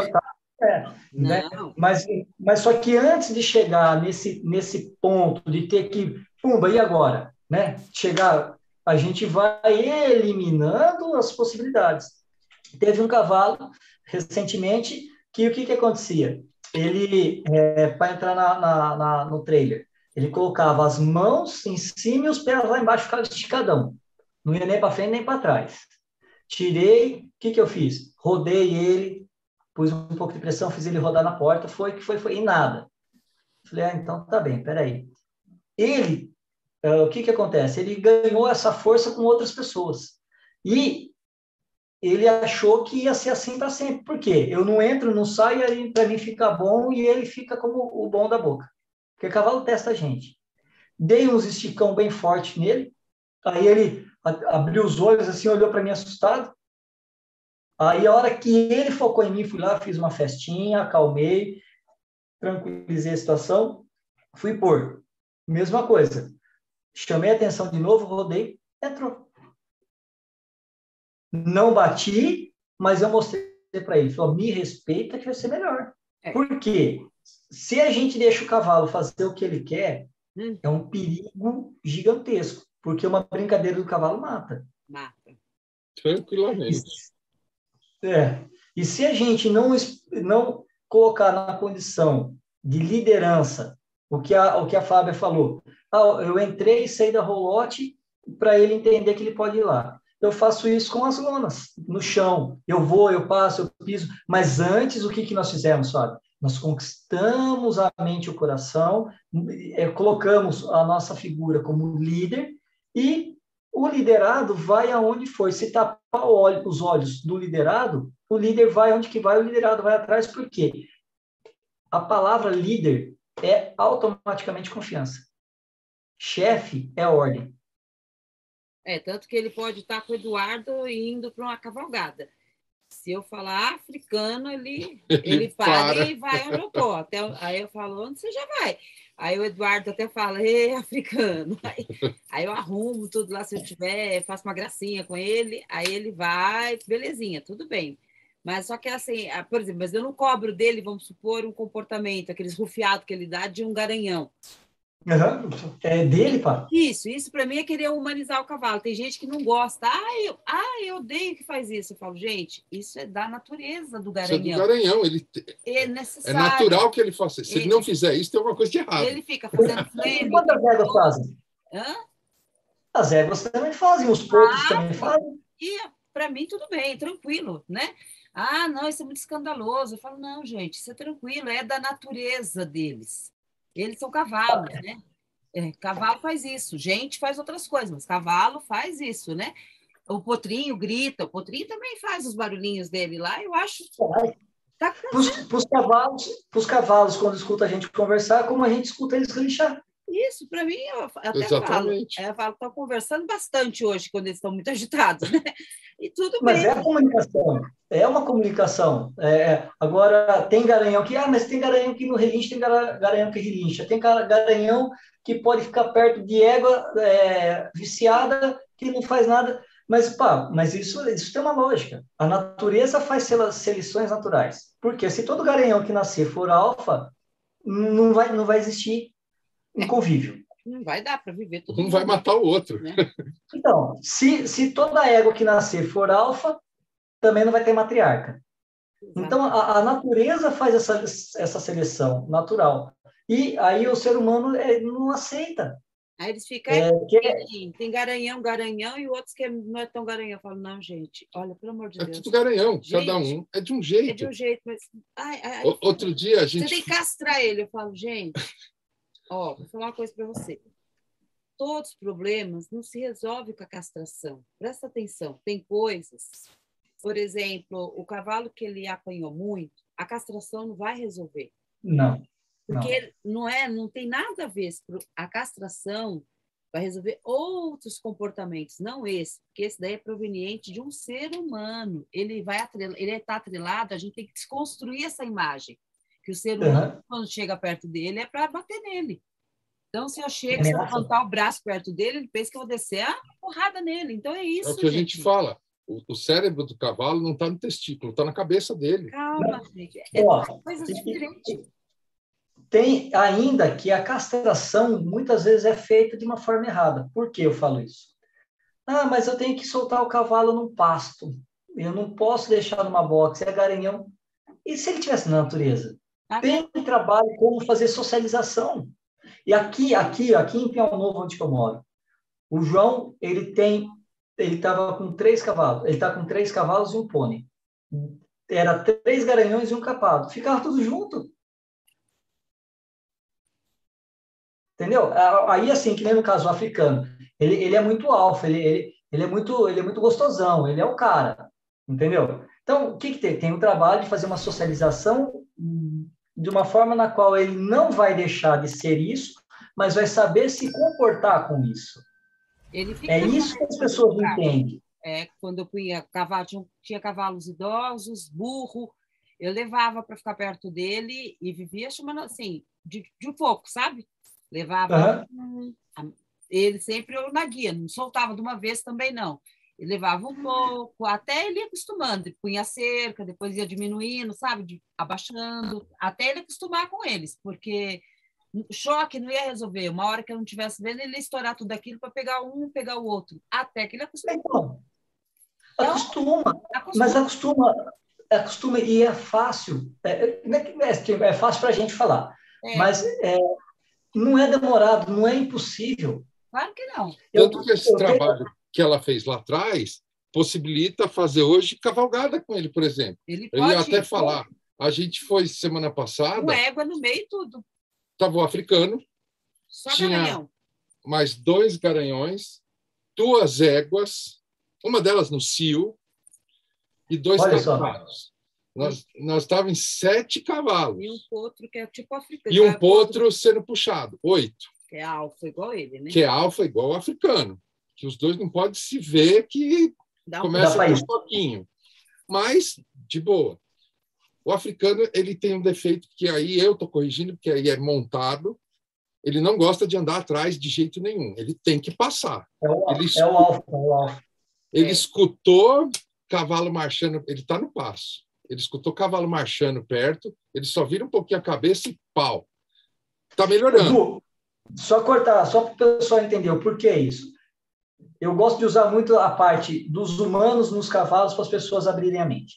Né? Mas só que antes de chegar nesse ponto de ter que, pumba, e agora? Né? Chegar, a gente vai eliminando as possibilidades. Teve um cavalo, recentemente, que o que acontecia? Ele, para entrar no trailer, ele colocava as mãos em cima e os pés lá embaixo ficavam esticadão. Não ia nem para frente nem para trás. Tirei, o que eu fiz? Rodei ele, pus um pouco de pressão, fiz ele rodar na porta, foi, e nada. Falei, então tá bem, peraí. Ele, o que acontece? Ele ganhou essa força com outras pessoas. E ele achou que ia ser assim para sempre. Por quê? Eu não entro, não saio, e aí para mim fica bom e ele fica como o bom da boca. Porque cavalo testa a gente. Dei uns esticão bem forte nele, aí ele abriu os olhos assim, olhou para mim assustado. Aí a hora que ele focou em mim, fui lá, fiz uma festinha, acalmei, tranquilizei a situação, fui pôr. Mesma coisa. Chamei a atenção de novo, rodei, entrou. Não bati, mas eu mostrei para ele. Falou, me respeita que vai ser melhor. Por quê? Se a gente deixa o cavalo fazer o que ele quer, é um perigo gigantesco, porque uma brincadeira do cavalo mata. Mata. Tranquilamente. E se a gente não colocar na condição de liderança, o que a Fábia falou, eu entrei e saí da rolote para ele entender que ele pode ir lá. Eu faço isso com as lonas, no chão. Eu vou, eu passo, eu piso. Mas antes, o que nós fizemos, Fábio? Nós conquistamos a mente e o coração, colocamos a nossa figura como líder e o liderado vai aonde foi. Se tapar os olhos do liderado, o líder vai onde que vai, o liderado vai atrás. Por quê? A palavra líder é automaticamente confiança. Chefe é ordem. Tanto que ele pode estar com o Eduardo indo para uma cavalgada. Se eu falar africano, ele para e vai onde eu estou. Aí eu falo, onde você já vai? Aí o Eduardo até fala, africano. Aí eu arrumo tudo lá, se eu tiver, faço uma gracinha com ele, aí ele vai, belezinha, tudo bem. Mas só que assim, por exemplo, mas eu não cobro dele, vamos supor, um comportamento, aqueles rufiados que ele dá de um garanhão. Uhum. É dele, pá. Isso para mim é querer humanizar o cavalo. Tem gente que não gosta. Eu odeio que faz isso. Eu falo, gente, isso é da natureza do garanhão. Isso é do garanhão. É natural que ele faça. Se ele não fizer isso, tem alguma coisa de errado. Ele fica fazendo flame. Quantas éguas fazem? As éguas também fazem, os potros também fazem. E para mim, tudo bem, tranquilo, né? Não, isso é muito escandaloso. Eu falo, não, gente, isso é tranquilo, é da natureza deles. Eles são cavalos, né? Cavalo faz isso, gente faz outras coisas, mas cavalo faz isso, né? O potrinho grita, o potrinho também faz os barulhinhos dele lá, eu acho. Para os cavalos, quando escuta a gente conversar, como a gente escuta eles relinchar. Isso, para mim, eu até falo. Estão conversando bastante hoje, quando eles estão muito agitados, né? E tudo mas bem. Mas é a comunicação, é uma comunicação. Agora, tem garanhão que... mas tem garanhão que não relincha, tem garanhão que relincha. Tem garanhão que pode ficar perto de égua viciada, que não faz nada. Mas isso tem uma lógica. A natureza faz seleções naturais. Porque se todo garanhão que nascer for alfa, não vai existir um convívio. Não vai dar para viver tudo. Um vai matar o outro. Né? Então, se toda égua que nascer for alfa, também não vai ter matriarca. Exato. Então, a natureza faz essa seleção natural. E aí o ser humano não aceita. Aí eles ficam, tem garanhão, e outros que não é tão garanhão. Eu falo, não, gente, olha, pelo amor de Deus. É tudo garanhão, gente, cada um é de um jeito. É de um jeito, mas... Outro dia a gente... Você tem que castrar ele. Eu falo, gente, vou falar uma coisa para você. Todos os problemas não se resolvem com a castração. Presta atenção, tem coisas... Por exemplo, o cavalo que ele apanhou muito, a castração não vai resolver. Não. Porque não tem nada a ver. A castração vai resolver outros comportamentos, não esse, porque esse daí é proveniente de um ser humano. Ele está atrelado, a gente tem que desconstruir essa imagem, que o ser humano, quando chega perto dele, é para bater nele. Então, se eu chego, se eu levantar o braço perto dele, ele pensa que eu vou descer a porrada nele. Então, é isso, É o que a gente fala. O cérebro do cavalo não está no testículo, está na cabeça dele. Calma, gente. Coisas diferentes. Tem ainda que a castração muitas vezes é feita de uma forma errada. Por que eu falo isso? Mas eu tenho que soltar o cavalo num pasto. Eu não posso deixar numa box, é garanhão. E se ele estivesse na natureza? Tem trabalho como fazer socialização. E aqui em Piau Novo, onde eu moro, o João, ele estava com 3 cavalos. Ele está com 3 cavalos e um pônei. Era 3 garanhões e um capado. Ficava tudo junto. Entendeu? Aí, assim, que nem no caso africano, ele é muito alfa, ele é muito gostosão, ele é o cara. entendeu? Então, o que que tem? Tem o trabalho de fazer uma socialização de uma forma na qual ele não vai deixar de ser isso, mas vai saber se comportar com isso. Ele É fica isso que as pessoas entendem. quando eu punha cavalo, tinha cavalos idosos, burro, eu levava para ficar perto dele e vivia chamando assim, de um pouco, sabe? Levava ele sempre eu na guia, não soltava de uma vez também não. Ele levava um pouco, até ele ia acostumando, ele punha cerca, depois ia diminuindo, sabe? Abaixando, até ele acostumar com eles, porque choque não ia resolver. Uma hora que eu não estivesse vendo, ele ia estourar tudo aquilo para pegar um, pegar o outro, até que ele acostumou. Então, Então, mas acostuma e é fácil. É fácil para a gente falar, mas não é demorado, não é impossível. Claro que não. Tanto que esse trabalho que ela fez lá atrás possibilita fazer hoje cavalgada com ele, por exemplo. Eu ia até falar, a gente foi semana passada... Com égua no meio e tudo. Estava o africano, só tinha garanhão. mais 2 garanhões, 2 éguas, uma delas no cio, e 2 cavalos. Nós estávamos em 7 cavalos. E um potro que é tipo africano. E um potro sendo puxado, 8. Que é alfa igual ele, né? Que é alfa igual o africano. Que os dois não podem se ver que começa com um pouquinho. Mas, de boa. O africano ele tem um defeito que aí eu estou corrigindo, porque aí é montado. Ele não gosta de andar atrás de jeito nenhum. Ele tem que passar. É o alfa. Ele escutou cavalo marchando. Ele está no passo. Ele escutou cavalo marchando perto. Ele só vira um pouquinho a cabeça e pau. Está melhorando. Só cortar, só para o pessoal entender o porquê isso. Eu gosto de usar muito a parte dos humanos nos cavalos para as pessoas abrirem a mente.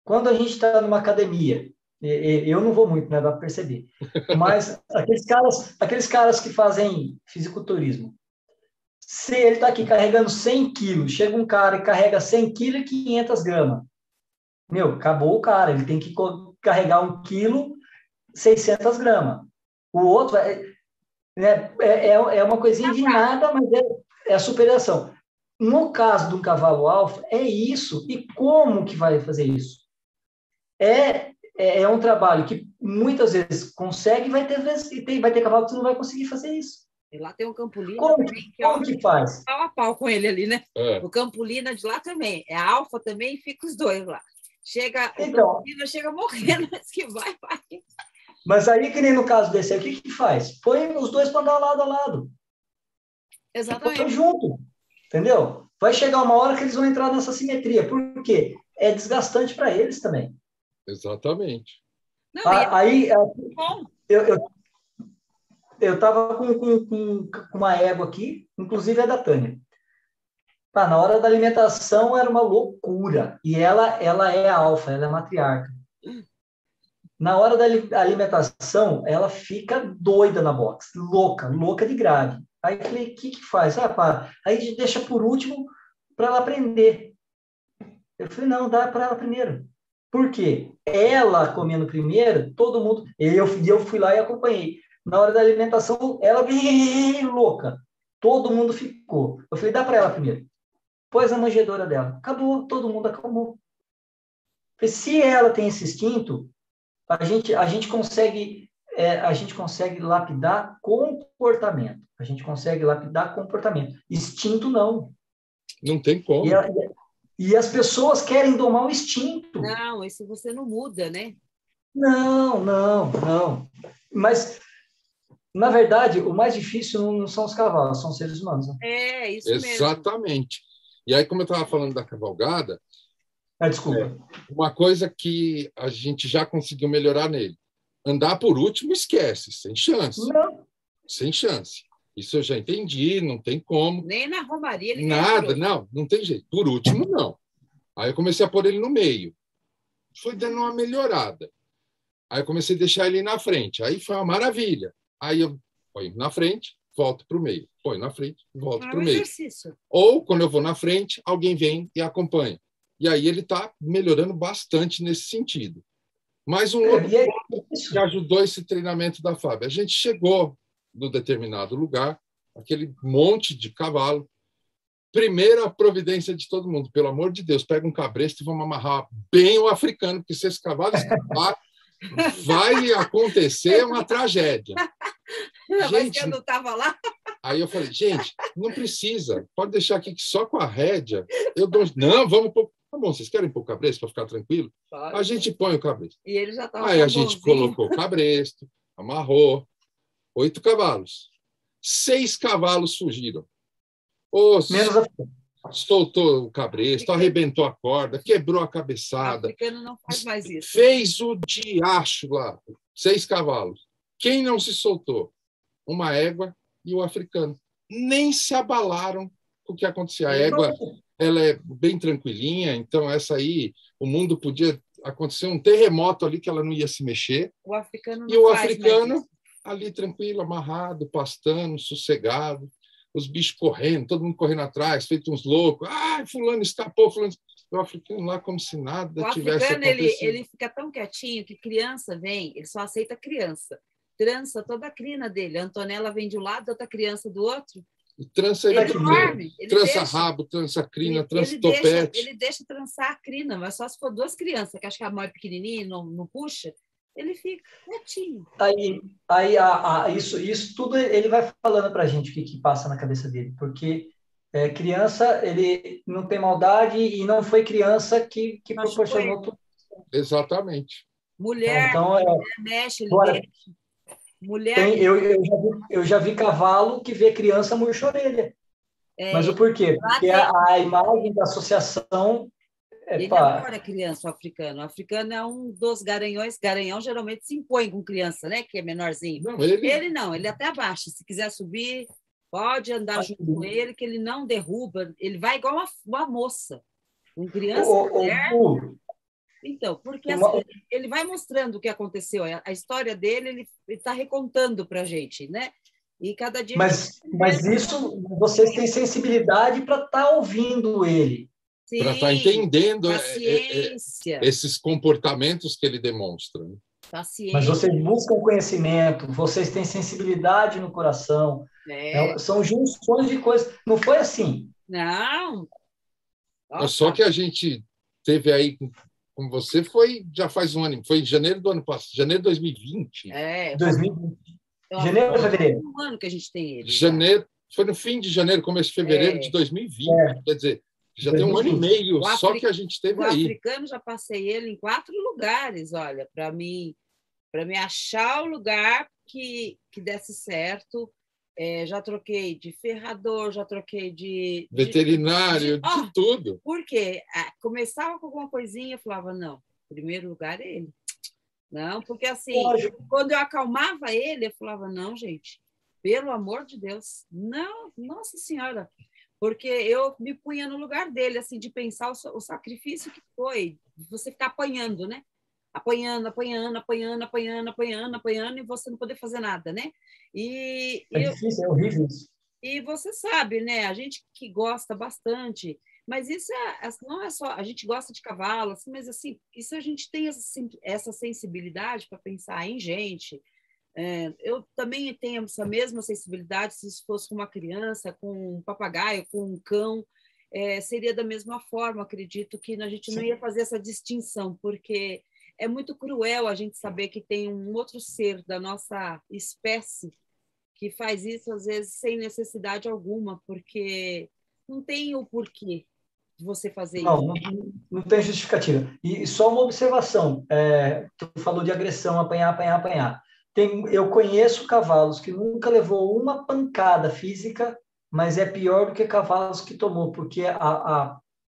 Quando a gente está numa academia, eu não vou muito, né, dá para perceber, mas aqueles caras que fazem fisiculturismo, se ele está aqui carregando 100 quilos, chega um cara e carrega 100 quilos e 500 gramas, acabou o cara, ele tem que carregar 1 quilo, 600 gramas. O outro é uma coisinha de nada, mas é a superação. No caso de um cavalo alfa, é isso. E como que vai fazer isso? É um trabalho que muitas vezes consegue, vai ter cavalo que você não vai conseguir fazer isso. E lá tem o Campolina também. Como que faz? Pau a pau com ele ali, né? O Campolina de lá também. É alfa também e fica os dois lá. Campolina chega morrendo, mas que vai. Mas aí, que nem no caso desse aí, o que faz? Põe os dois para andar lado a lado. Exatamente. Põe junto, entendeu? Vai chegar uma hora que eles vão entrar nessa simetria. Por quê? É desgastante para eles também. Exatamente. Não, aí, eu estava com uma égua aqui, inclusive é da Tânia. Na hora da alimentação era uma loucura. E ela é alfa, ela é matriarca. Na hora da alimentação, ela fica doida na box, louca de grade. Aí eu falei, o que faz? Aí deixa por último para ela aprender. Eu falei, não, dá para ela primeiro. Por quê? Ela comendo primeiro, todo mundo... Eu fui lá e acompanhei. Na hora da alimentação, ela veio louca. Todo mundo ficou. Eu falei, dá para ela primeiro. Pôs a manjedoura dela. Acabou, todo mundo acalmou. Falei, se ela tem esse instinto, a gente consegue lapidar comportamento. A gente consegue lapidar comportamento. Instinto, não. Não tem como. E as pessoas querem domar o instinto. Não, isso você não muda, né? Não. Mas, na verdade, o mais difícil não são os cavalos, são os seres humanos. Né? É, isso mesmo. Exatamente. E aí, como eu estava falando da cavalgada... Desculpa. Uma coisa que a gente já conseguiu melhorar nele. Andar por último, esquece. Sem chance. Não. Sem chance. Isso eu já entendi, não tem como. Nem na romaria ele nada, não tem jeito. Por último, não. Aí eu comecei a pôr ele no meio. Foi dando uma melhorada. Aí eu comecei a deixar ele na frente. Aí foi uma maravilha. Aí eu ponho na frente, volto para o meio. Põe na frente, volto para o meio. Exercício. Ou, quando eu vou na frente, alguém vem e acompanha. E aí ele está melhorando bastante nesse sentido. Mais um outro ponto que ajudou esse treinamento da Fábio. A gente chegou no determinado lugar, aquele monte de cavalo, primeira providência de todo mundo, pelo amor de Deus, pega um cabresto e vamos amarrar bem o africano, porque se esse cavalo escapar, vai acontecer uma tragédia. Mas que eu não estava lá. Aí eu falei, gente, não precisa, pode deixar aqui que só com a rédea eu dou. Não, vamos pôr. Tá bom, vocês querem pôr o cabresto para ficar tranquilo? Pode. A gente põe o cabresto. E ele já estava. Aí a gente colocou o cabresto, amarrou, 8 cavalos. 6 cavalos fugiram. Soltou o cabresto, arrebentou a corda, quebrou a cabeçada. O africano não faz mais isso. Fez o diacho lá, 6 cavalos. Quem não se soltou? Uma égua e o africano. Nem se abalaram com o que acontecia. A égua, ela é bem tranquilinha, então essa aí, o mundo podia acontecer um terremoto ali que ela não ia se mexer. O africano não e o faz africano mais isso. Ali tranquilo, amarrado, pastando, sossegado, os bichos correndo, todo mundo correndo atrás, feito uns loucos. Ah, fulano escapou, fulano. O africano lá como se nada tivesse acontecido. O africano, ele fica tão quietinho que criança vem, ele só aceita criança. Trança toda a crina dele. A Antonella vem de um lado, outra criança do outro. E trança ele dorme. Trança rabo, trança crina, trança topete. Ele deixa trançar a crina, mas só se for 2 crianças, que acho que a mãe é pequenininha e não puxa, ele fica quietinho. Isso tudo ele vai falando para a gente o que passa na cabeça dele, porque criança, ele não tem maldade e não foi criança que proporcionou tudo. Exatamente. Mulher, então, mulher mexe, ele deixa. Mulher... eu já vi cavalo que vê criança murcha a orelha. Mas o porquê? Porque a imagem da associação... Ele adora criança, o africano. O africano é um dos garanhões. Garanhão geralmente se impõe com criança, né? Que é menorzinho. Não, ele não, ele até abaixa. Se quiser subir, pode andar junto com ele, que ele não derruba. Ele vai igual uma moça. Com criança, mulher... Então, porque assim, ele vai mostrando o que aconteceu, a história dele, ele está recontando para a gente, né? E cada dia... Mas isso, vocês têm sensibilidade para estar ouvindo ele. Para estar entendendo paciência. Esses comportamentos que ele demonstra. Né? Paciência. Mas vocês buscam conhecimento, vocês têm sensibilidade no coração. São junções de coisas. Não foi assim. Não. Nossa. Só que a gente teve aí... Com você já faz um ano, foi em janeiro do ano passado, janeiro de 2020. 2020. Janeiro ou fevereiro? Um ano que a gente tem ele. Janeiro, foi no fim de janeiro, começo de fevereiro de 2020. Quer dizer, já 2020. Tem um ano e meio só que a gente teve aí. O africano, já passei ele em 4 lugares, olha, para mim achar o lugar que desse certo. Já troquei de ferrador, já troquei de... Veterinário, de tudo. Por quê? Começava com alguma coisinha, eu falava, não, primeiro lugar é ele. Não, porque assim, quando eu acalmava ele, eu falava, não, gente, pelo amor de Deus, não, nossa senhora, porque eu me punha no lugar dele, assim, de pensar o sacrifício que foi, você ficar apanhando, né? Apanhando, e você não poder fazer nada, né? Difícil, é horrível isso. E você sabe, né? A gente que gosta bastante, mas isso não é só... A gente gosta de cavalo, assim, mas assim, isso a gente tem essa sensibilidade para pensar em gente. Eu também tenho essa mesma sensibilidade se isso fosse com uma criança, com um papagaio, com um cão, seria da mesma forma. Acredito que a gente não ia fazer essa distinção, porque... É muito cruel a gente saber que tem um outro ser da nossa espécie que faz isso, às vezes, sem necessidade alguma, porque não tem o porquê de você fazer isso. Não tem justificativa. E só uma observação. Tu falou de agressão, apanhar. Eu conheço cavalos que nunca levou uma pancada física, mas é pior do que cavalos que tomou, porque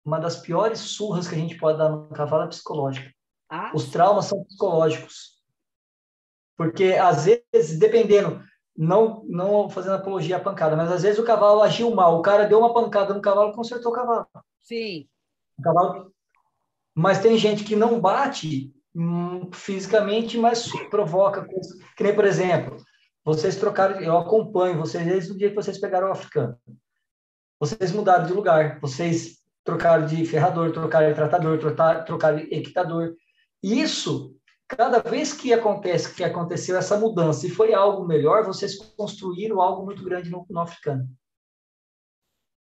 uma das piores surras que a gente pode dar no cavalo é psicológica. Os traumas são psicológicos. Porque, às vezes, dependendo, não fazendo apologia à pancada, mas às vezes o cavalo agiu mal, o cara deu uma pancada no cavalo, consertou o cavalo. Sim. Mas tem gente que não bate fisicamente, mas provoca coisas. Que nem, por exemplo, vocês trocaram, eu acompanho vocês desde o dia que vocês pegaram o africano. Vocês mudaram de lugar, vocês trocaram de ferrador, trocaram de tratador, trocaram de equitador. Isso, cada vez que aconteceu essa mudança e foi algo melhor, vocês construíram algo muito grande no africano.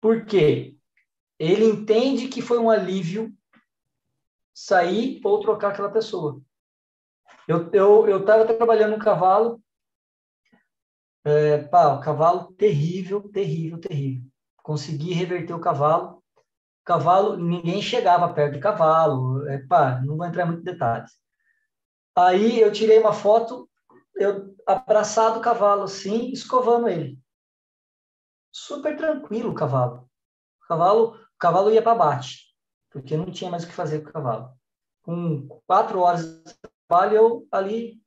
Por quê? ele entende que foi um alívio sair ou trocar aquela pessoa. Eu estava trabalhando um cavalo, o cavalo terrível, terrível, terrível. Consegui reverter o cavalo. Ninguém chegava perto do cavalo. Não vou entrar em muitos detalhes. Aí eu tirei uma foto, eu abraçado o cavalo assim, escovando ele. Super tranquilo o cavalo. O cavalo ia para bate, porque não tinha mais o que fazer com o cavalo. Com 4 horas de trabalho, eu ali,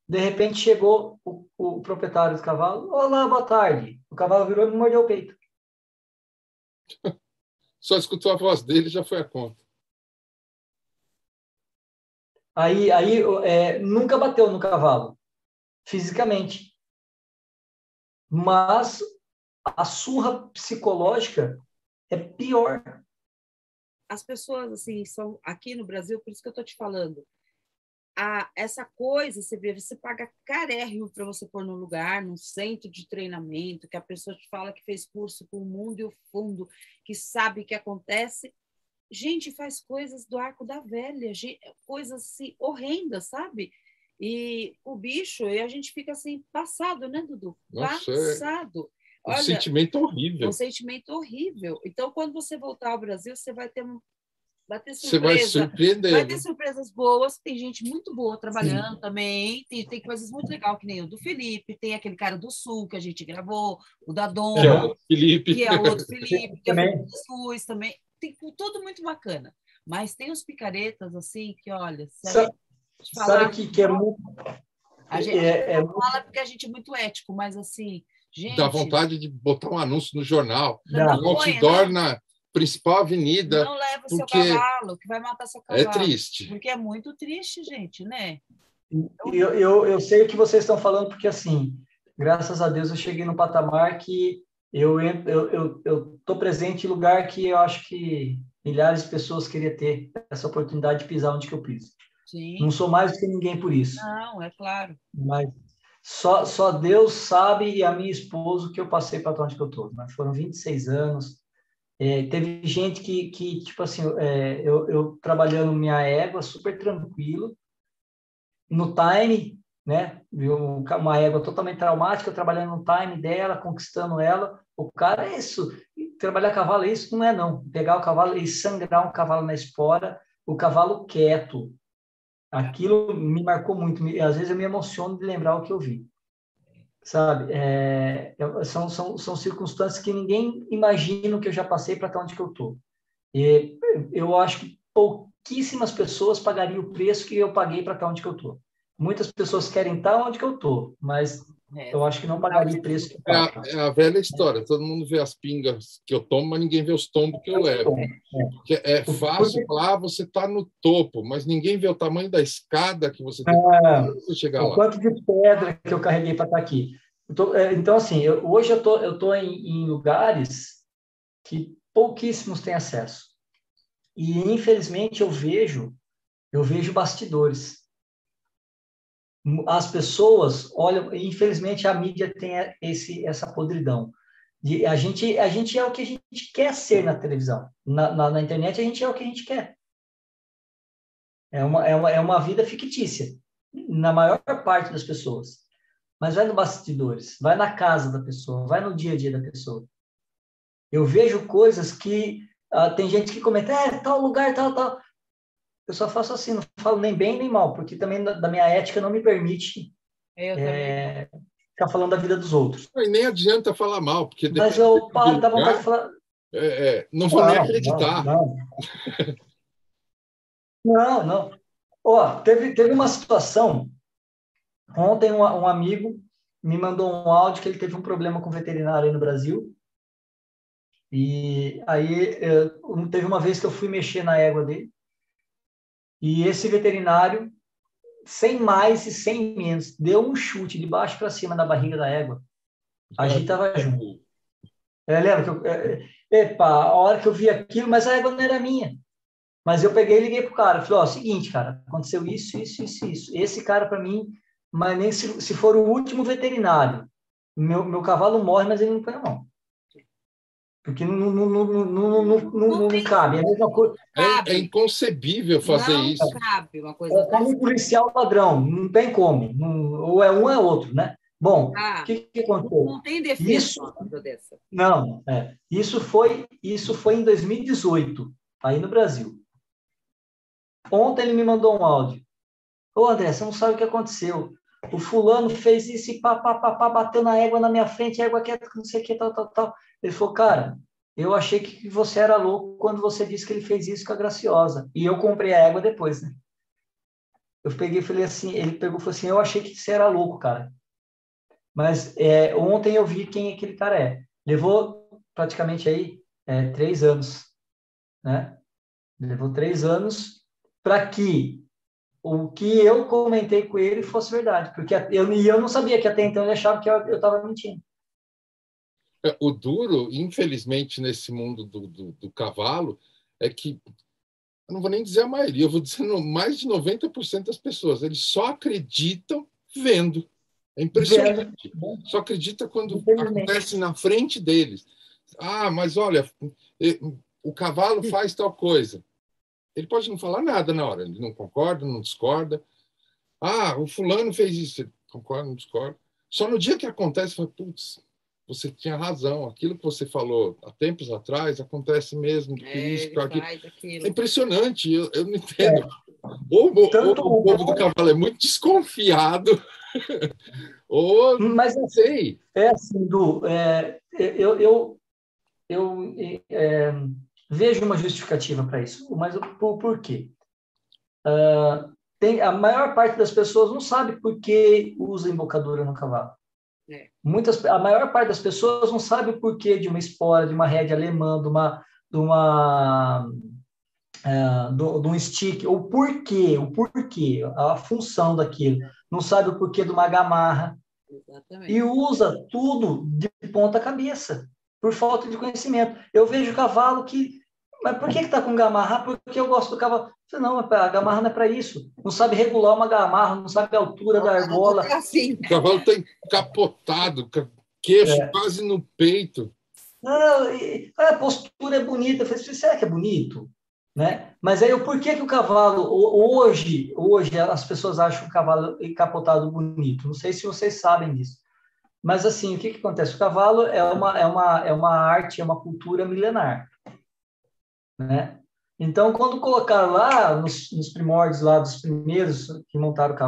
de repente chegou o proprietário do cavalo. Olá, boa tarde. O cavalo virou e me mordeu o peito. Só escutou a voz dele, já foi a conta. Aí nunca bateu no cavalo, fisicamente. Mas a surra psicológica é pior. As pessoas, assim, são aqui no Brasil, por isso que eu estou te falando. Essa coisa, você paga carérrimo para você pôr no lugar, num centro de treinamento, que a pessoa te fala que fez curso com o mundo e o fundo, que sabe o que acontece. Gente, faz coisas do arco da velha, coisas assim, horrendas, sabe? E o bicho, e a gente fica assim, passado, né, Dudu? Nossa, passado. Um sentimento horrível. Um sentimento horrível. Então, quando você voltar ao Brasil, você vai ter surpresa. Você vai surpreender. Vai ter surpresas boas. Tem gente muito boa trabalhando também. Tem coisas muito legais, que nem o do Felipe. Tem aquele cara do Sul que a gente gravou, o da Dona, que é o Felipe. Que é o outro Felipe, que é o Jesus também. Tem tudo muito bacana. Mas tem os picaretas, assim, que, olha... Sabe que é muito... A gente fala porque a gente é muito ético, mas, assim, gente... Dá vontade de botar um anúncio no jornal. Não outdoor na principal avenida. Não leva o seu cavalo, que vai matar seu cavalo. É triste. Porque é muito triste, gente, né? Eu sei o que vocês estão falando, porque, assim, graças a Deus eu cheguei no patamar que eu estou presente em lugar que eu acho que milhares de pessoas queriam ter essa oportunidade de pisar onde que eu piso. Sim. Não sou mais do que ninguém por isso. Não, é claro. Mas só Deus sabe e a minha esposa o que eu passei para onde que eu estou. Foram 26 anos. Teve gente que tipo assim, eu trabalhando minha égua super tranquilo, no time, né? Uma égua totalmente traumática, eu trabalhando no time dela, conquistando ela. O cara, é isso. Trabalhar cavalo, isso não é não. Pegar o cavalo e sangrar um cavalo na espora, o cavalo quieto. Aquilo me marcou muito. Às vezes eu me emociono de lembrar o que eu vi. Sabe? São circunstâncias que ninguém imagina que eu já passei para estar onde que eu estou. E eu acho que pouquíssimas pessoas pagariam o preço que eu paguei para estar onde que eu estou. Muitas pessoas querem estar onde que eu estou, mas eu acho que não pagaria o preço que eu pago. É a velha história. Todo mundo vê as pingas que eu tomo, mas ninguém vê os tombos que eu levo. Porque é fácil falar, você está no topo, mas ninguém vê o tamanho da escada que você tem para chegar lá. O quanto de pedra que eu carreguei para estar aqui. Então, assim, hoje eu estou em lugares que pouquíssimos têm acesso. E, infelizmente, eu vejo bastidores. As pessoas olham, infelizmente, a mídia tem essa podridão. A gente é o que a gente quer ser na televisão. Na internet, a gente é o que a gente quer. É uma vida fictícia, na maior parte das pessoas. Mas vai no bastidores, vai na casa da pessoa, vai no dia a dia da pessoa. Eu vejo coisas que... tem gente que comenta, tal lugar, tal. Eu só faço assim, não falo nem bem nem mal, porque também da minha ética não me permite ficar falando da vida dos outros. E nem adianta falar mal, porque mas eu paro, dá vontade de falar... não vou nem acreditar. Não. Teve uma situação. Ontem um amigo me mandou um áudio que ele teve um problema com veterinário aí no Brasil. E aí teve uma vez que eu fui mexer na égua dele. E esse veterinário, sem mais e sem menos, deu um chute de baixo para cima na barriga da égua. A gente estava junto. Lembra que a hora que eu vi aquilo, mas a égua não era minha. Mas eu peguei e liguei pro cara. Falei, seguinte, cara, aconteceu isso. Esse cara, para mim, mas nem se for o último veterinário. Meu cavalo morre, mas ele não põe a mão. porque não cabe. É a mesma coisa. É inconcebível fazer isso. Não cabe uma coisa É como um policial ladrão, não tem como. Ou é um ou é outro, né? Bom, o que aconteceu? Não tem defesa uma coisa dessa. Não, isso foi em 2018, aí no Brasil. Ontem ele me mandou um áudio. Ô, André, você não sabe o que aconteceu. O fulano fez isso e bateu na égua na minha frente, a égua quieta, não sei o que, tal. Ele falou, cara, eu achei que você era louco quando você disse que ele fez isso com a Graciosa. E eu comprei a égua depois, né? Eu peguei e falei assim, ele pegou e falou assim, eu achei que você era louco, cara. Mas ontem eu vi quem aquele cara é. Levou praticamente aí 3 anos, né? Levou 3 anos para que o que eu comentei com ele fosse verdade, porque eu não sabia que até então ele achava que eu estava mentindo. O duro, infelizmente, nesse mundo do cavalo, é que, eu não vou nem dizer a maioria, eu vou dizer mais de 90% das pessoas, eles só acreditam vendo. É impressionante. Só acredita quando acontece na frente deles. Ah, mas olha, o cavalo faz tal coisa. Ele pode não falar nada na hora, ele não concorda, não discorda. Ah, o fulano fez isso, ele concorda, não discorda. Só no dia que acontece, fala, putz, você tinha razão, aquilo que você falou há tempos atrás acontece mesmo, isso, aquilo. É impressionante, eu não entendo. Ou o povo do cavalo é muito desconfiado, ou mas não sei. É assim, Du, eu vejo uma justificativa para isso, mas por quê? A maior parte das pessoas não sabe por que usa embocadura no cavalo. A maior parte das pessoas não sabe o porquê de uma espora, de uma rédea alemã, de um stick, o porquê, a função daquilo. Não sabe o porquê de uma gamarra. Exatamente. E usa tudo de ponta cabeça, por falta de conhecimento. Eu vejo cavalo que... Mas por que está com gamarra? Porque eu gosto do cavalo. Não, a gamarra não é para isso. Não sabe regular uma gamarra, não sabe a altura da argola. O cavalo está encapotado, queixo quase no peito. Não, a postura é bonita. Eu falei, será que é bonito? Né? Mas aí, por que o cavalo... Hoje as pessoas acham o cavalo encapotado bonito. Não sei se vocês sabem disso. Mas, assim, o que acontece? O cavalo é uma arte, é uma cultura milenar. Né? Então, quando colocaram lá, nos primórdios lá dos primeiros que montaram o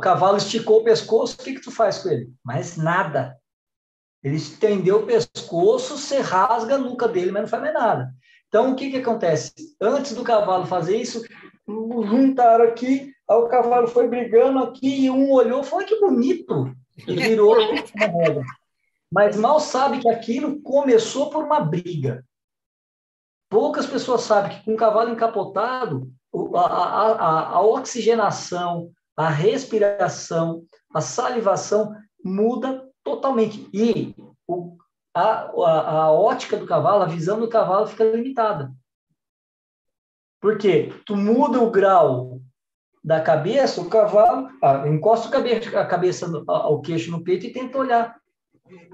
cavalo esticou o pescoço, o que tu faz com ele? Mas nada. Ele estendeu o pescoço, você rasga a nuca dele, mas não faz mais nada. Então, o que acontece? Antes do cavalo fazer isso, juntaram aqui, aí o cavalo foi brigando aqui, e um olhou e falou, que bonito, e virou uma regra. Mas mal sabe que aquilo começou por uma briga. Poucas pessoas sabem que com um cavalo encapotado, a oxigenação, a respiração, a salivação muda totalmente. E a ótica do cavalo, a visão do cavalo fica limitada. Por quê? Tu muda o grau da cabeça, o cavalo encosta a cabeça ao queixo no peito e tenta olhar.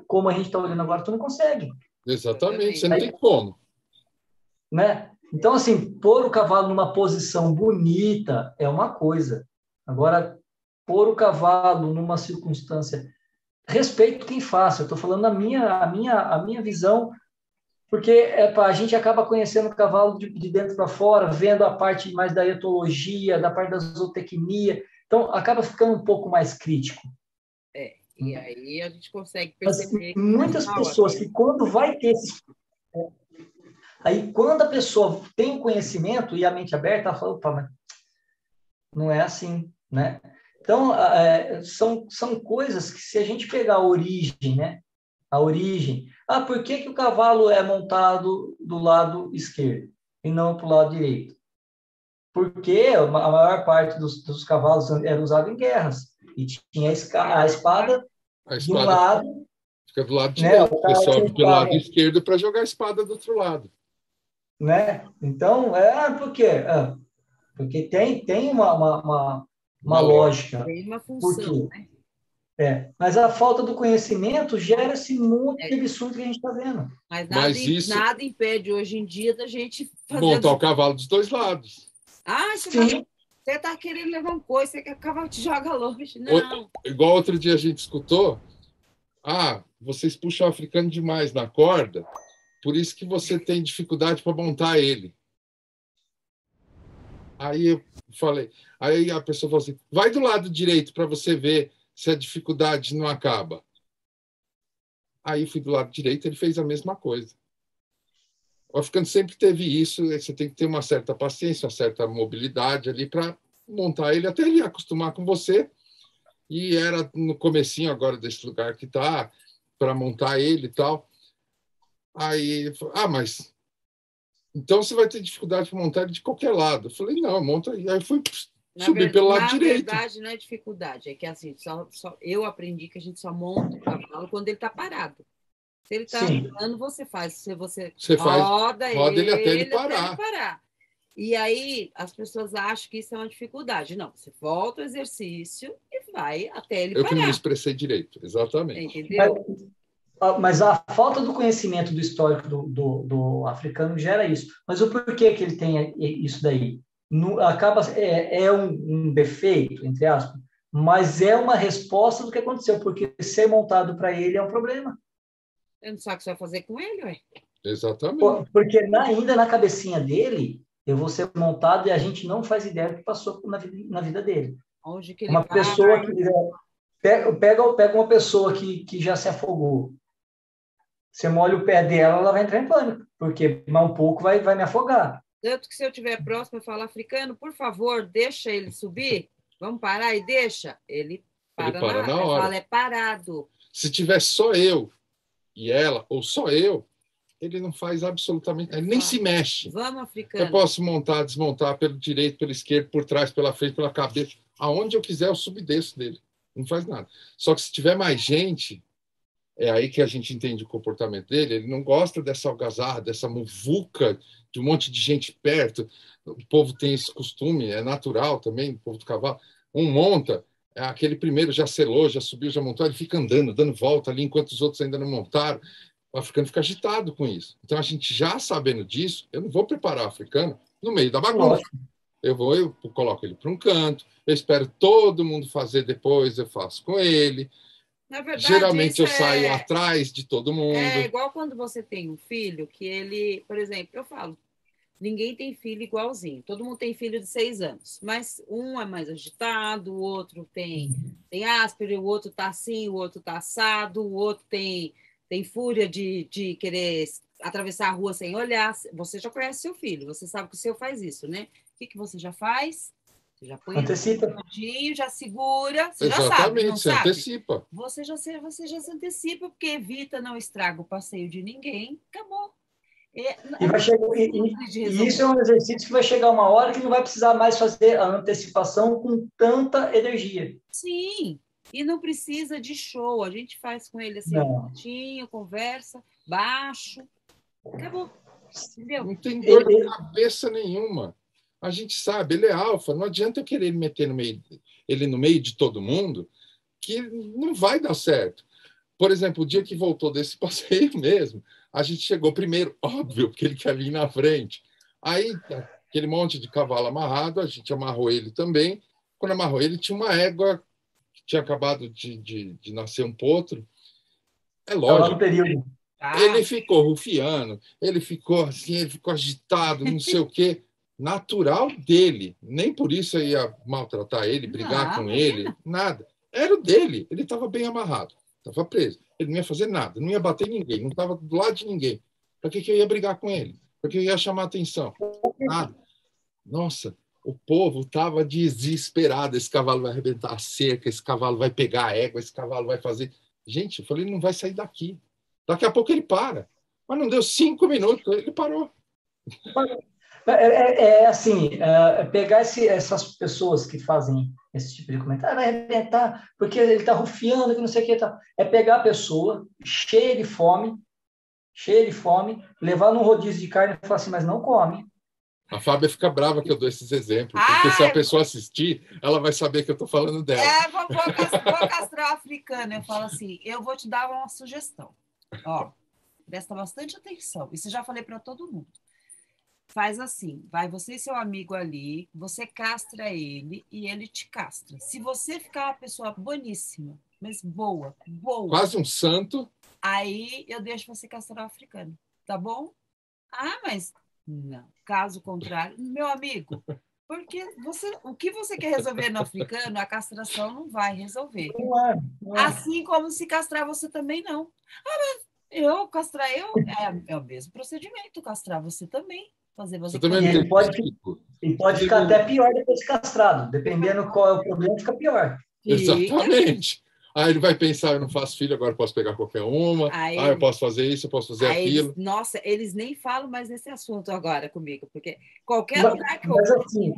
Como a gente está olhando agora, tu não consegue. Exatamente, você não tem como. Né? Então, assim, pôr o cavalo numa posição bonita é uma coisa. Agora, pôr o cavalo numa circunstância... Respeito quem faça. Eu estou falando a minha visão, porque a gente acaba conhecendo o cavalo de dentro para fora, vendo a parte mais da etologia, da parte da zootecnia. Então, acaba ficando um pouco mais crítico. E aí a gente consegue perceber... Mas muitas pessoas que quando vai ter esses... Aí, quando a pessoa tem o conhecimento e a mente aberta, ela fala, opa, mas não é assim, né? Então, são coisas que, se a gente pegar a origem, né? A origem. Por que o cavalo é montado do lado esquerdo e não para o lado direito? Porque a maior parte dos cavalos era usado em guerras. E tinha a espada de um lado. Fica do lado direito, o pessoal sobe pelo lado esquerdo para jogar a espada do outro lado. Né? Então, por quê? Porque tem uma lógica. Tem uma função, né? Mas a falta do conhecimento gera esse monte de absurdo que a gente está vendo. Mas isso... nada impede hoje em dia da gente fazer... montar o cavalo dos dois lados. Você está querendo levar um coice, você quer que o cavalo te joga longe. Não. Igual outro dia a gente escutou, vocês puxam o africano demais na corda, por isso que você tem dificuldade para montar ele. Aí eu falei, aí a pessoa falou assim, vai do lado direito para você ver se a dificuldade não acaba. Aí fui do lado direito, ele fez a mesma coisa. O africano sempre teve isso, você tem que ter uma certa paciência, uma certa mobilidade ali para montar ele, até ele acostumar com você. E era no comecinho agora desse lugar que está, para montar ele e tal. Aí, mas então você vai ter dificuldade para montar ele de qualquer lado. Eu falei, não, monta aí. Aí fui subir pelo lado direito. Na verdade, não é dificuldade, é que assim, eu aprendi que a gente só monta o cavalo quando ele está parado. Se ele está andando, você roda ele até ele parar. E aí as pessoas acham que isso é uma dificuldade. Não, você volta ao exercício e vai até ele parar. Eu que não me expressei direito, exatamente. Entendeu? Mas a falta do conhecimento do histórico do africano gera isso. Mas o porquê que ele tem isso daí? Acaba um defeito, entre aspas, mas é uma resposta do que aconteceu, porque ser montado para ele é um problema. Você não sabe o que você vai fazer com ele, ué? Exatamente. Porque ainda na cabecinha dele, eu vou ser montado e a gente não faz ideia do que passou na vida dele. Onde que ele uma pessoa que pega uma pessoa que já se afogou. Você molha o pé dela, ela vai entrar em pânico, porque mais um pouco vai me afogar. Tanto que se eu estiver próximo, eu falo, africano, por favor, deixa ele subir, vamos parar e deixa. Ele para na hora. Fala, é parado. Se tiver só eu e ela, ou só eu, ele não faz absolutamente, ele nem se mexe. Vamos, africano. Eu posso montar, desmontar pelo direito, pelo esquerdo, por trás, pela frente, pela cabeça, aonde eu quiser, eu subo e desço dele. Não faz nada. Só que se tiver mais gente, é aí que a gente entende o comportamento dele. Ele não gosta dessa algazarra, dessa muvuca de um monte de gente perto. O povo tem esse costume, é natural também, o povo do cavalo. Um monta, aquele primeiro já selou, já subiu, já montou, ele fica andando, dando volta ali, enquanto os outros ainda não montaram. O africano fica agitado com isso. Então, a gente já sabendo disso, eu não vou preparar o africano no meio da bagunça. Eu coloco ele para um canto, eu espero todo mundo fazer depois, eu faço com ele. Na verdade, geralmente eu saio atrás de todo mundo. É igual quando você tem um filho que ele, por exemplo, eu falo, ninguém tem filho igualzinho. Todo mundo tem filho de 6 anos, mas um é mais agitado, o outro tem áspero, o outro tá assim, o outro tá assado, o outro tem fúria de querer atravessar a rua sem olhar. Você já conhece seu filho, você sabe que o seu faz isso, né? O que você já faz? Você já põe ele já segura, você exatamente, já sabe, não você sabe? Antecipa. Você já se antecipa, porque evita, não estraga o passeio de ninguém, acabou. E isso é um exercício que vai chegar uma hora que não vai precisar mais fazer a antecipação com tanta energia. Sim, e não precisa de show, a gente faz com ele assim, bonitinho, conversa, baixo, acabou. Entendeu? Não tem dor de cabeça nenhuma. A gente sabe, ele é alfa, não adianta eu querer meter ele no meio de todo mundo, que não vai dar certo. Por exemplo, o dia que voltou desse passeio mesmo, a gente chegou primeiro, óbvio, porque ele quer vir na frente. Aí, aquele monte de cavalo amarrado, a gente amarrou ele também. Quando amarrou ele, tinha uma égua que tinha acabado de nascer um potro. É lógico. Ele ficou rufiando, ele ficou assim, ele ficou agitado, não sei o quê. Natural dele. Nem por isso eu ia maltratar ele, brigar com ele, nada. Era o dele. Ele estava bem amarrado, estava preso. Ele não ia fazer nada, não ia bater em ninguém, não estava do lado de ninguém. Para que eu ia brigar com ele? Para que eu ia chamar atenção? Nada. Nossa, o povo estava desesperado. Esse cavalo vai arrebentar a cerca, esse cavalo vai pegar a égua, esse cavalo vai fazer... Gente, eu falei, ele não vai sair daqui. Daqui a pouco ele para. Mas não deu 5 minutos, ele parou. Pegar essas pessoas que fazem esse tipo de comentário, vai arrebentar, porque ele está rufiando, que não sei o que. É pegar a pessoa cheia de fome, levar num rodízio de carne e falar assim, mas não come. A Fábia fica brava que eu dou esses exemplos, porque se a pessoa assistir, ela vai saber que eu estou falando dela. Vou castrar o africano. Eu falo assim, eu vou te dar uma sugestão. Ó, presta bastante atenção. Isso eu já falei para todo mundo. Faz assim, vai você e seu amigo ali, você castra ele e ele te castra. Se você ficar uma pessoa boníssima, mas boa, quase um santo, aí eu deixo você castrar o africano, tá bom? Ah, mas não. Caso contrário, meu amigo, porque o que você quer resolver no africano, a castração não vai resolver. Não é. Assim como se castrar você também não. Ah, mas castrar é o mesmo procedimento, castrar você também. Você também não tem pode ficar até pior depois de castrado. Dependendo qual é o problema, fica pior. Exatamente. Aí ele vai pensar, eu não faço filho, agora eu posso pegar qualquer uma. Eu posso fazer isso, eu posso fazer aquilo. Eles nem falam mais nesse assunto agora comigo, porque qualquer lugar que mas assim,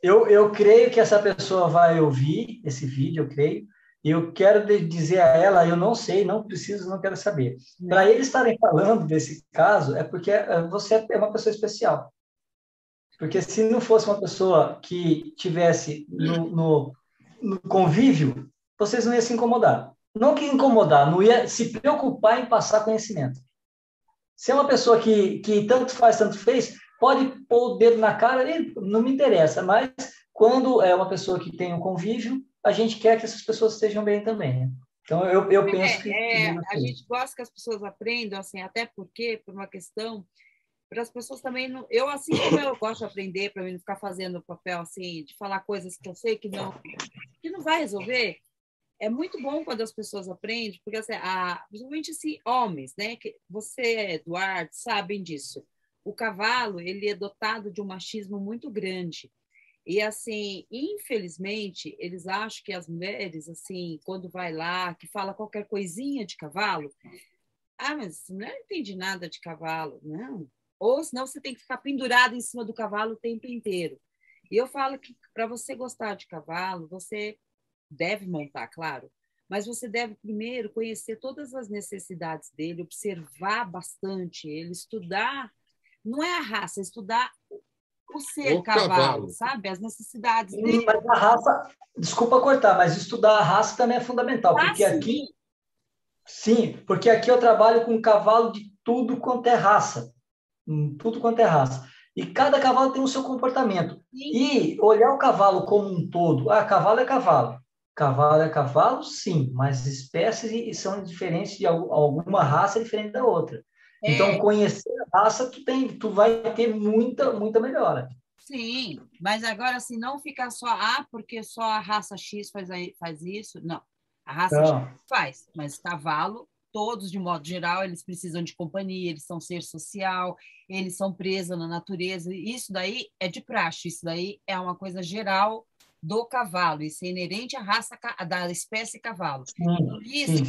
eu creio que essa pessoa vai ouvir esse vídeo, eu creio. E eu quero dizer a ela, eu não sei, não preciso, não quero saber. Para eles estarem falando desse caso, é porque você é uma pessoa especial. Porque se não fosse uma pessoa que tivesse no convívio, vocês não iam se incomodar. Não que incomodar, não ia se preocupar em passar conhecimento. Se é uma pessoa que tanto faz, tanto fez, pode pôr o dedo na cara, não me interessa, mas quando é uma pessoa que tem um convívio, a gente quer que essas pessoas estejam bem também, né? Então, eu penso que... a gente gosta que as pessoas aprendam, assim, até porque, por uma questão, para as pessoas também... eu, assim como eu gosto de aprender, para mim não ficar fazendo papel, assim, de falar coisas que eu sei que não vai resolver, é muito bom quando as pessoas aprendem, porque, assim, principalmente assim, homens, né? Que você, Eduardo, sabem disso. O cavalo, ele é dotado de um machismo muito grande. E, assim, infelizmente, eles acham que as mulheres, assim, quando vai lá, que fala qualquer coisinha de cavalo, mas a mulher não entende nada de cavalo, não. Ou senão você tem que ficar pendurado em cima do cavalo o tempo inteiro. E eu falo que para você gostar de cavalo, você deve montar, claro, mas você deve primeiro conhecer todas as necessidades dele, observar bastante ele, estudar, não é a raça, é estudar o ser cavalo, sabe? As necessidades dele. Mas a raça, desculpa cortar, mas estudar a raça também é fundamental, porque aqui... Sim, porque aqui eu trabalho com cavalo de tudo quanto é raça. Tudo quanto é raça. E cada cavalo tem o seu comportamento. Sim. E olhar o cavalo como um todo. Cavalo é cavalo. Cavalo é cavalo, sim, mas espécies são diferentes de alguma raça diferente da outra. Então, conhecer a raça, tu vai ter muita melhora. Sim, mas agora, assim, não ficar só, porque só a raça X faz isso. Não, a raça X faz, mas cavalo, todos, de modo geral, eles precisam de companhia, eles são ser social, eles são presos na natureza. Isso daí é de praxe, isso daí é uma coisa geral do cavalo, isso é inerente à raça da espécie cavalo. Por isso,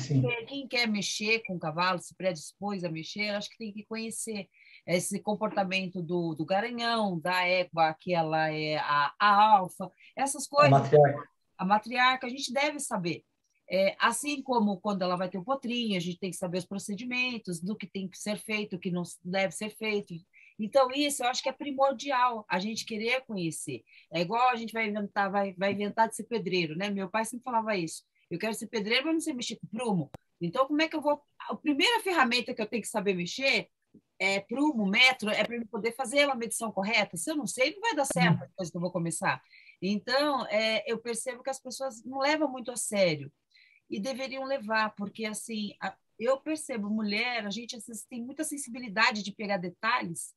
quem quer mexer com o cavalo, se predispôs a mexer, acho que tem que conhecer esse comportamento do garanhão, da égua, que ela é a alfa, essas coisas. A matriarca, a gente deve saber. Assim como quando ela vai ter o potrinho, a gente tem que saber os procedimentos, do que tem que ser feito, o que não deve ser feito. Então, isso eu acho que é primordial, a gente querer conhecer. É igual a gente vai inventar de ser pedreiro, né? Meu pai sempre falava isso. Eu quero ser pedreiro, mas não sei mexer com prumo. Então, como é que eu vou... A primeira ferramenta que eu tenho que saber mexer prumo, metro, é para eu poder fazer uma medição correta. Se eu não sei, não vai dar certo a coisa que eu vou começar. Então, eu percebo que as pessoas não levam muito a sério e deveriam levar, porque, assim, eu percebo, mulher, a gente às vezes tem muita sensibilidade de pegar detalhes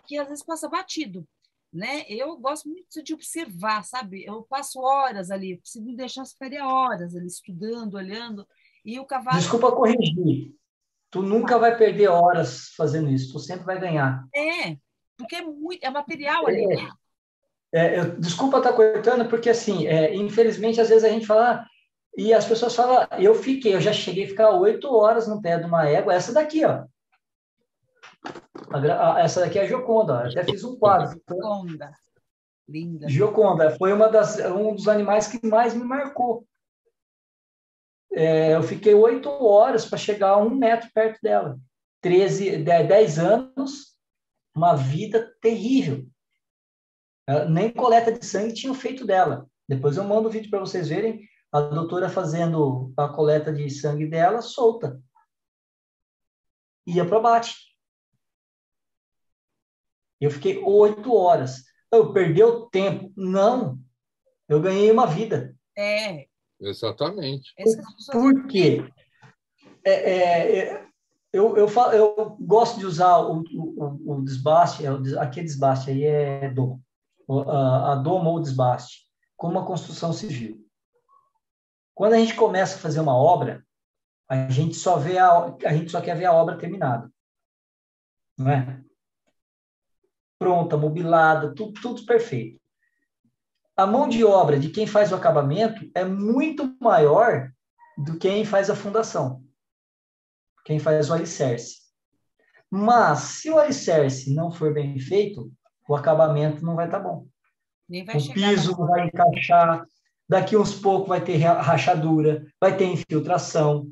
que às vezes passa batido, né? Eu gosto muito de observar, sabe? Eu passo horas ali, se me deixasse, ficaria horas ali estudando, olhando, e o cavalo... Desculpa corrigir. Tu nunca vai perder horas fazendo isso, tu sempre vai ganhar. Porque é material ali. Desculpa estar cortando, porque assim, infelizmente, às vezes a gente fala, e as pessoas falam, eu já cheguei a ficar 8 horas no pé de uma égua, essa daqui, ó. Essa daqui é a Gioconda, até fiz um quadro. Gioconda, linda. Gioconda, foi um dos animais que mais me marcou. Eu fiquei 8 horas para chegar a 1 metro perto dela. 10 anos, uma vida terrível. Nem coleta de sangue tinham feito dela. Depois eu mando o vídeo para vocês verem a doutora fazendo a coleta de sangue dela solta. Ia para o abate. Eu fiquei 8 horas. Eu perdi o tempo? Não. Eu ganhei uma vida. Exatamente. Por quê? Eu gosto de usar o desbaste, aqui é desbaste, aí é doma. A doma ou desbaste, como uma construção civil. Quando a gente começa a fazer uma obra, a gente só quer ver a obra terminada. Não é? Pronta, mobilada, tudo perfeito. A mão de obra de quem faz o acabamento é muito maior do que quem faz a fundação, quem faz o alicerce. Mas, se o alicerce não for bem feito, o acabamento não vai estar bom. Nem vai O piso não vai encaixar, daqui uns poucos vai ter rachadura, vai ter infiltração,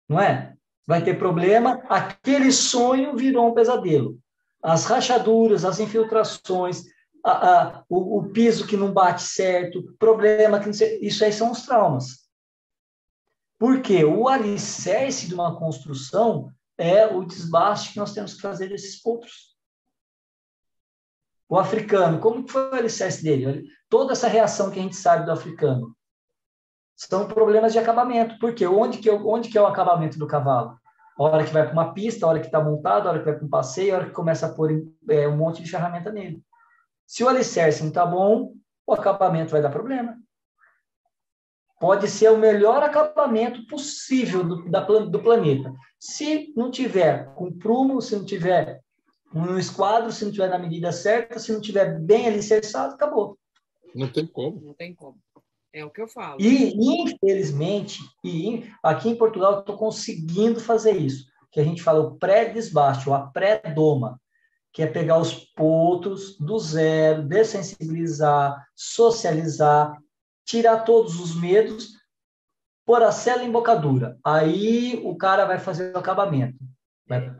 não é? Vai ter problema, aquele sonho virou um pesadelo. As rachaduras, as infiltrações, o piso que não bate certo, problema que não sei, isso aí são os traumas. Porque o alicerce de uma construção é o desbaste que nós temos que fazer desses potros. O africano, como que foi o alicerce dele? Toda essa reação que a gente sabe do africano são problemas de acabamento. Por quê? Onde que é o acabamento do cavalo? A hora que vai para uma pista, a hora que está montado, a hora que vai para um passeio, a hora que começa a pôr um monte de ferramenta nele. Se o alicerce não está bom, o acabamento vai dar problema. Pode ser o melhor acabamento possível do planeta. Se não tiver com prumo, se não tiver no esquadro, se não tiver na medida certa, se não tiver bem alicerçado, acabou. Não tem como. Não tem como. É o que eu falo. E, infelizmente, aqui em Portugal, eu estou conseguindo fazer isso, que a gente fala o pré-desbaste, ou a pré-doma, que é pegar os potros do zero, dessensibilizar, socializar, tirar todos os medos, pôr a cela em embocadura. Aí o cara vai fazer o acabamento.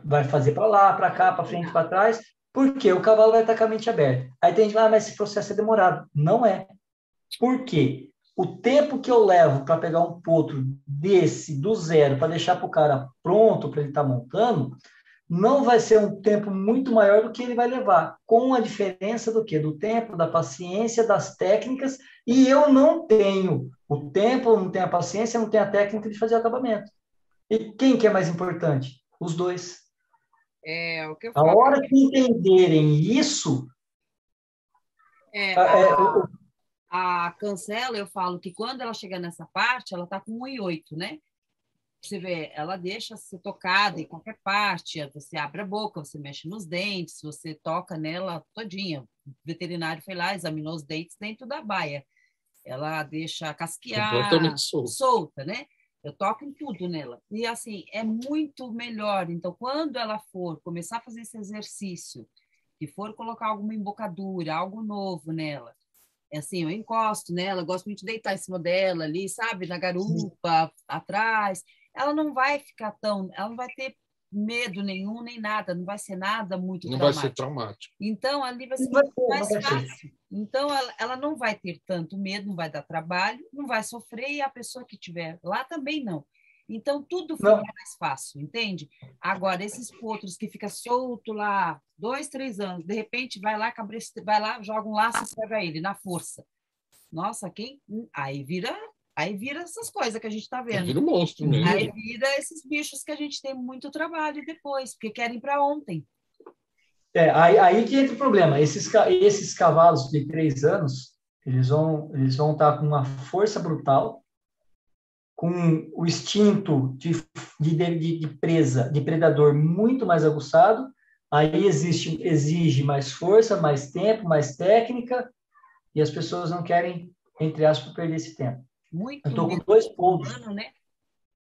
Vai fazer para lá, para cá, para frente, para trás, porque o cavalo vai estar com a mente aberta. Aí tem gente que fala, mas esse processo é demorado. Não é. Por quê? O tempo que eu levo para pegar um potro desse, do zero, para deixar para o cara pronto, para ele estar montando, não vai ser um tempo muito maior do que ele vai levar, com a diferença do quê? Do tempo, da paciência, das técnicas, e eu não tenho o tempo, não tenho a paciência, não tenho a técnica de fazer o acabamento. E quem que é mais importante? Os dois. É o que eu A falo. hora que entenderem isso... A cancela, eu falo que quando ela chega nessa parte, ela está com 1,8, né? Você vê, ela deixa ser tocada em qualquer parte, você abre a boca, você mexe nos dentes, você toca nela todinha. O veterinário foi lá, examinou os dentes dentro da baia. Ela deixa casquear, completamente solta, né? Eu toco em tudo nela. E, assim, é muito melhor. Então, quando ela for começar a fazer esse exercício, e for colocar alguma embocadura, algo novo nela, assim, eu encosto nela, gosto muito de deitar em cima dela ali, sabe? Na garupa, atrás. Ela não vai ficar ela não vai ter medo nenhum, nem nada, não vai ser nada muito traumático. Não vai ser traumático. Então, ali vai ser muito mais fácil. Então, ela não vai ter tanto medo, não vai dar trabalho, não vai sofrer, e a pessoa que estiver lá também não. Então, tudo fica mais fácil, entende? Agora, esses potros que ficam solto lá, 2, 3 anos, de repente vai lá, joga um laço e pega ele, na força. Nossa, aí vira essas coisas que a gente está vendo. Aí vira um monstro mesmo. Aí vira esses bichos que a gente tem muito trabalho depois, porque querem para ontem. Aí que entra o problema. Esses cavalos de 3 anos, eles vão estar com uma força brutal, com o instinto de presa, de predador muito mais aguçado. Aí exige mais força, mais tempo, mais técnica, e as pessoas não querem, entre aspas, perder esse tempo. Muito eu estou com medo 2 pontos. Humano, né?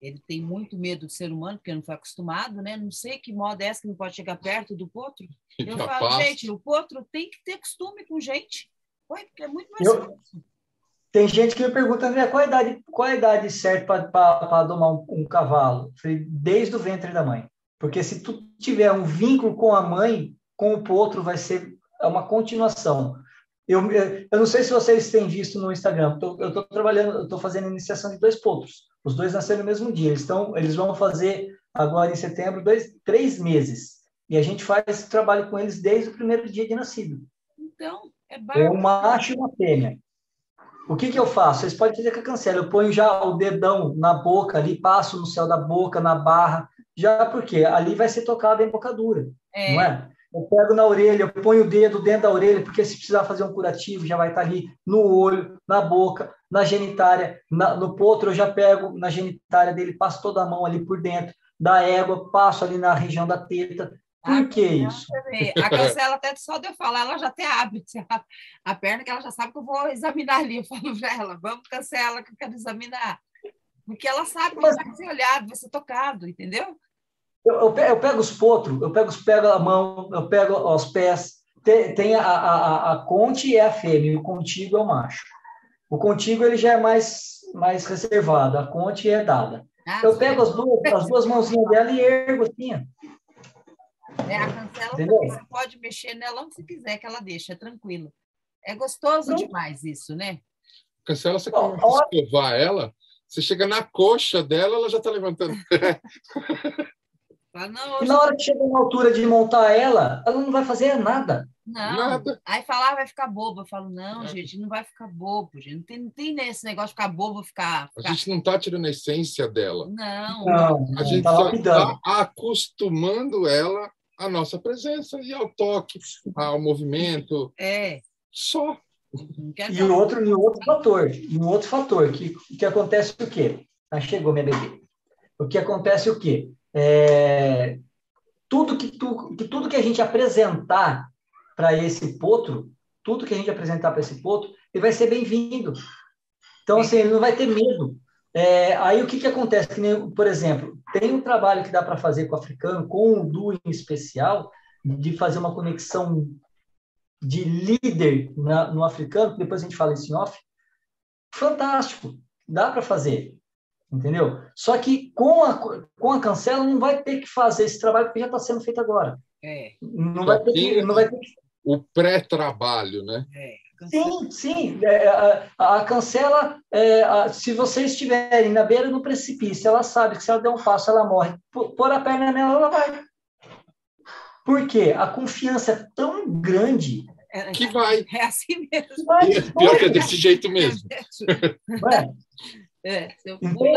Ele tem muito medo do ser humano, porque não foi acostumado, né? Não sei que moda é essa que não pode chegar perto do potro. Eu falo, gente, o potro tem que ter costume com gente. Porque é muito mais fácil. Tem gente que me pergunta, André, qual a idade certa para domar um cavalo? Eu falei, desde o ventre da mãe. Porque se tu tiver um vínculo com a mãe, com o potro vai ser uma continuação. Eu não sei se vocês têm visto no Instagram, eu estou trabalhando, eu estou fazendo a iniciação de 2 potros. Os 2 nasceram no mesmo dia. Eles vão fazer agora em setembro 3 meses. E a gente faz trabalho com eles desde o primeiro dia de nascido. Então, é um macho e uma fêmea. O que eu faço? Vocês podem fazer com a cancela. Eu ponho já o dedão na boca ali, passo no céu da boca, na barra, já porque ali vai ser tocada a embocadura, não é? Eu pego na orelha, eu ponho o dedo dentro da orelha, porque se precisar fazer um curativo, já vai estar ali no olho, na boca, na genitária, no potro, eu já pego na genitária dele, passo toda a mão ali por dentro, da égua, passo ali na região da teta. Por que isso? A cancela, até só de eu falar, ela já até abre a perna, que ela já sabe que eu vou examinar ali. Eu falo para ela, vamos, cancela, que eu quero examinar. Porque ela sabe que vai ser olhado, vai ser tocado, entendeu? Eu pego os potros, pego a mão, eu pego os pés. Tem a conte e a fêmea, o contíguo é o macho. O contíguo ele já é mais reservado, a conte é dada. Eu pego as duas mãozinhas dela e ergo assim. A cancela também, você pode mexer nela onde você quiser, que ela deixa, é tranquilo. É gostoso demais isso, né? Cancela, você começa a escovar ela, você chega na coxa dela, ela já está levantando. E na hora que chega na altura de montar ela não vai fazer nada. Não. Nada. Aí falar vai ficar bobo. Eu falo, não, gente, não vai ficar bobo, gente. Não tem esse negócio de ficar bobo, ficar... A gente não está tirando a essência dela. Não. A gente só está acostumando ela à nossa presença e ao toque, ao movimento. Só. E um outro fator, que acontece o quê? Chegou minha bebê. O que acontece o quê? Tudo que a gente apresentar para esse potro, ele vai ser bem-vindo. Então, assim, ele não vai ter medo. Aí o que acontece? Por exemplo, tem um trabalho que dá para fazer com o africano, com o Du em especial, de fazer uma conexão de líder no africano, depois a gente fala isso em off. Fantástico, dá para fazer. Entendeu? Só que com a cancela não vai ter que fazer esse trabalho que já está sendo feito agora. Não vai ter que... O pré-trabalho, né? Sim. A cancela, se vocês estiverem na beira do precipício, ela sabe que se ela der um passo, ela morre. Pôr a perna nela, ela vai. Por quê? A confiança é tão grande... Que vai. É assim mesmo. Pior que é desse jeito mesmo. Então,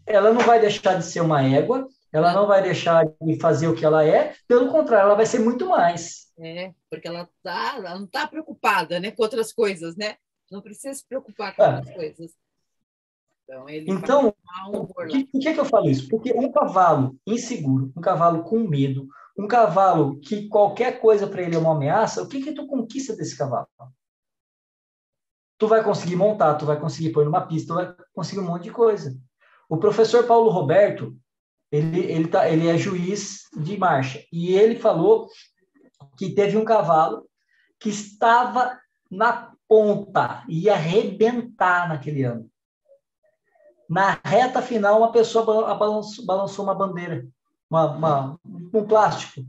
ela não vai deixar de ser uma égua, ela não vai deixar de fazer o que ela é, pelo contrário, ela vai ser muito mais. Porque ela não está preocupada, né, com outras coisas, né? Não precisa se preocupar com outras coisas. Então por que eu falo isso? Porque um cavalo inseguro, um cavalo com medo, um cavalo que qualquer coisa para ele é uma ameaça, o que tu conquista desse cavalo? Tu vai conseguir montar, tu vai conseguir pôr numa pista, tu vai conseguir um monte de coisa. O professor Paulo Roberto, ele é juiz de marcha, e ele falou que teve um cavalo que estava na ponta, ia arrebentar naquele ano. Na reta final, uma pessoa balançou uma bandeira, um plástico.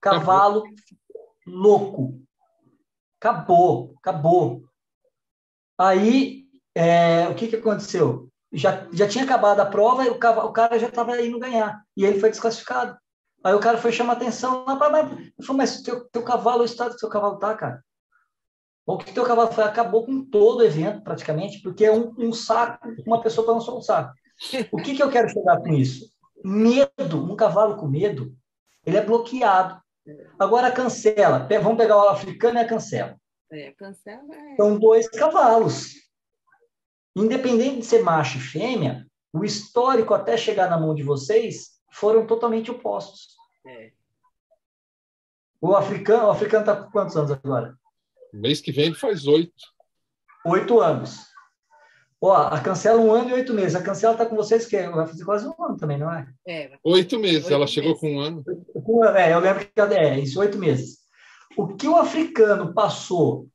Cavalo louco. Acabou. Aí, o que aconteceu? Já tinha acabado a prova e o cara já estava indo ganhar. E ele foi desclassificado. Aí o cara foi chamar atenção. Ele falou, mas teu cavalo, o estado que seu cavalo está, cara? O que teu cavalo foi? Acabou com todo o evento, praticamente, porque é um saco, uma pessoa balançou um saco. O que eu quero chegar com isso? Medo. Um cavalo com medo, ele é bloqueado. Agora, a cancela. Vamos pegar o africano e a cancela. São 2 cavalos. Independente de ser macho e fêmea, o histórico até chegar na mão de vocês foram totalmente opostos. O africano está com quantos anos agora? Mês que vem ele faz 8. 8 anos. A cancela 1 ano e 8 meses. A cancela está com vocês que vai fazer quase 1 ano também, não é? 8 meses. Ela chegou com 1 ano. Eu lembro que isso, 8 meses. O que o africano passou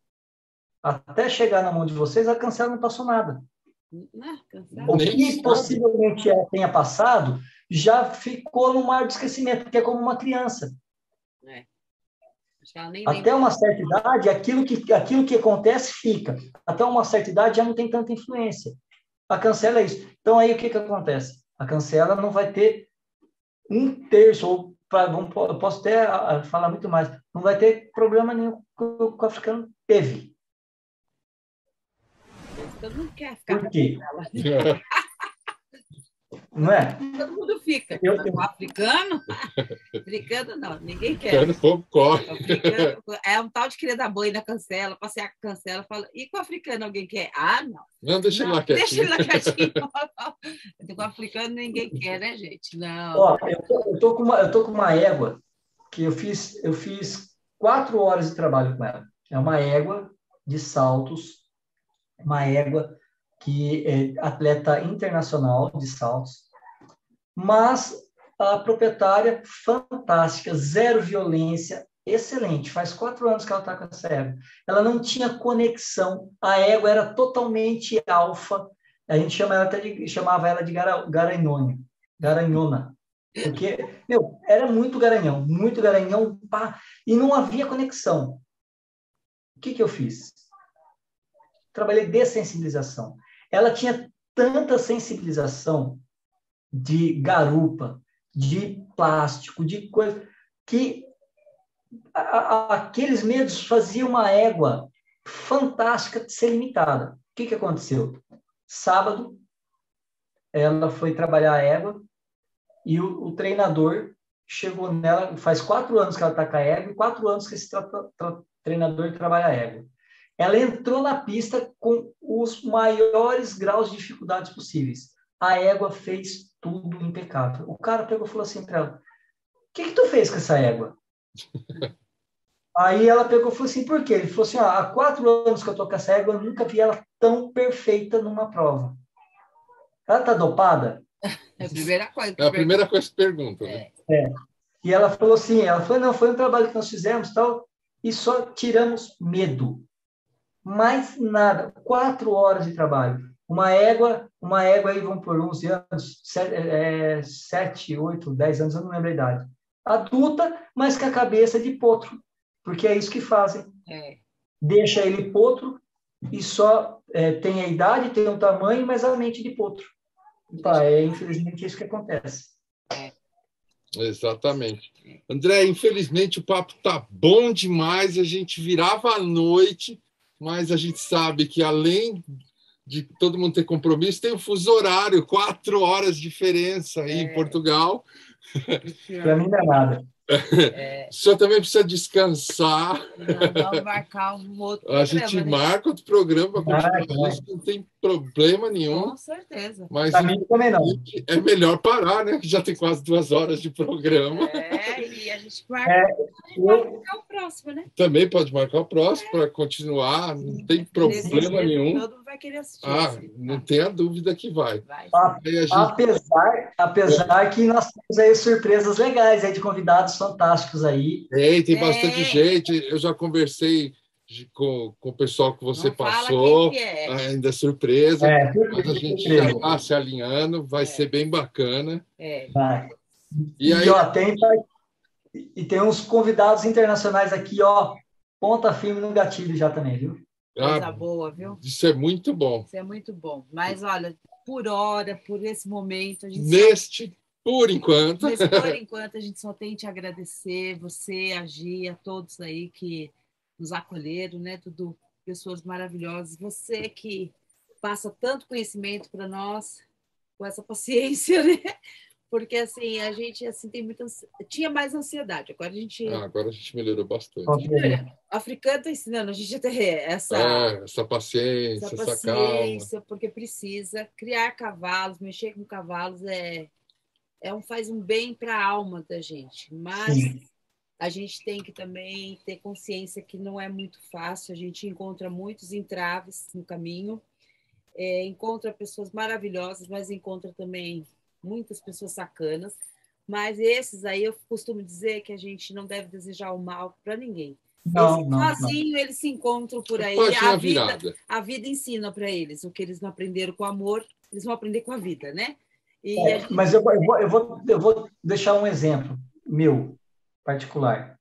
até chegar na mão de vocês, a cancela não passou nada. O que possivelmente ela tenha passado já ficou no mar do esquecimento, porque é como uma criança. É. Acho que ela nem Até lembra. uma certa idade, aquilo que acontece fica. Até uma certa idade já não tem tanta influência. A cancela é isso. Então, aí o que acontece? A cancela não vai ter um terço, ou eu posso até falar muito mais, não vai ter problema nenhum que o africano teve. Todo mundo quer ficar Por com quê? ela. Não é? Todo mundo fica. O africano não, ninguém quer. O povo corre. É um tal de querer dar banho na cancela, passear com a cancela, fala, e com o africano alguém quer? Ah, não. Não, deixa ele lá quietinho. Deixa ele lá quietinho. Com o africano ninguém quer, né, gente? Não. Ó, eu tô com uma égua que eu fiz 4 horas de trabalho com ela. É uma égua de saltos, uma égua que é atleta internacional de saltos, mas a proprietária fantástica, zero violência, excelente. Faz 4 anos que ela está com essa égua. Ela não tinha conexão, a égua era totalmente alfa. A gente chamava ela de garanhona. Porque, era muito garanhão, pá, e não havia conexão. O que eu fiz? Trabalhei dessensibilização. Ela tinha tanta sensibilização de garupa, de plástico, de coisa, que aqueles medos faziam uma égua fantástica de ser limitada. O que aconteceu? Sábado, ela foi trabalhar a égua e o treinador chegou nela, faz 4 anos que ela está com a égua e 4 anos que esse treinador trabalha a égua. Ela entrou na pista com os maiores graus de dificuldades possíveis. A égua fez tudo impecável. O cara pegou e falou assim para ela, o que tu fez com essa égua? Aí ela pegou e falou assim, por quê? Ele falou assim, há 4 anos que eu tô com essa égua, eu nunca vi ela tão perfeita numa prova. Ela tá dopada? É a primeira coisa. É a primeira coisa que pergunta, né? E ela falou assim, não, foi um trabalho que nós fizemos tal, e só tiramos medo. Mais nada. 4 horas de trabalho. Uma égua aí, vamos por 11 anos, 7, 8, 10 anos, eu não lembro a idade. Adulta, mas com a cabeça de potro, porque é isso que fazem. Deixa ele potro e só tem a idade, tem o tamanho, mas a mente de potro. Infelizmente, é isso que acontece. Exatamente. André, infelizmente o papo tá bom demais, a gente virava à noite, mas a gente sabe que além de todo mundo ter compromisso, tem o fuso horário, 4 horas de diferença aí em Portugal. Para mim não é nada. O senhor também precisa descansar. Vamos marcar um outro programa. A gente marca outro programa, isso não tem problema nenhum. Com certeza. Mas para mim também não. É melhor parar, né? Que já tem quase 2 horas de programa. E a gente marcar o próximo, né? Também pode marcar o próximo para continuar, não tem problema nenhum. Todo mundo vai querer assistir. Não tenha dúvida que vai. Apesar que nós temos aí surpresas legais aí de convidados fantásticos aí. Tem bastante gente. Eu já conversei com o pessoal que você passou. Ainda é surpresa. Mas a gente já está se alinhando. Vai ser bem bacana. Vai. Tem uns convidados internacionais aqui, ponta firme no gatilho já também, viu? Coisa boa, viu? Isso é muito bom. Isso é muito bom. Mas, olha, por hora, por esse momento... Por enquanto, a gente só tem te agradecer, você, a Gia, a todos aí que nos acolheram, né? Tudo pessoas maravilhosas. Você que passa tanto conhecimento para nós, com essa paciência, né? Porque, assim, a gente tinha mais ansiedade. Agora a gente melhorou bastante. O africano está ensinando a gente a ter essa paciência, essa calma. Porque precisa criar cavalos, mexer com cavalos faz um bem para a alma da gente. Mas a gente tem que também ter consciência que não é muito fácil. A gente encontra muitos entraves no caminho, encontra pessoas maravilhosas, mas encontra também muitas pessoas sacanas, mas esses aí eu costumo dizer que a gente não deve desejar o mal para ninguém. Sozinho eles se encontram por aí, a vida ensina para eles o que eles não aprenderam com amor, eles vão aprender com a vida, né? Mas eu vou deixar um exemplo meu particular.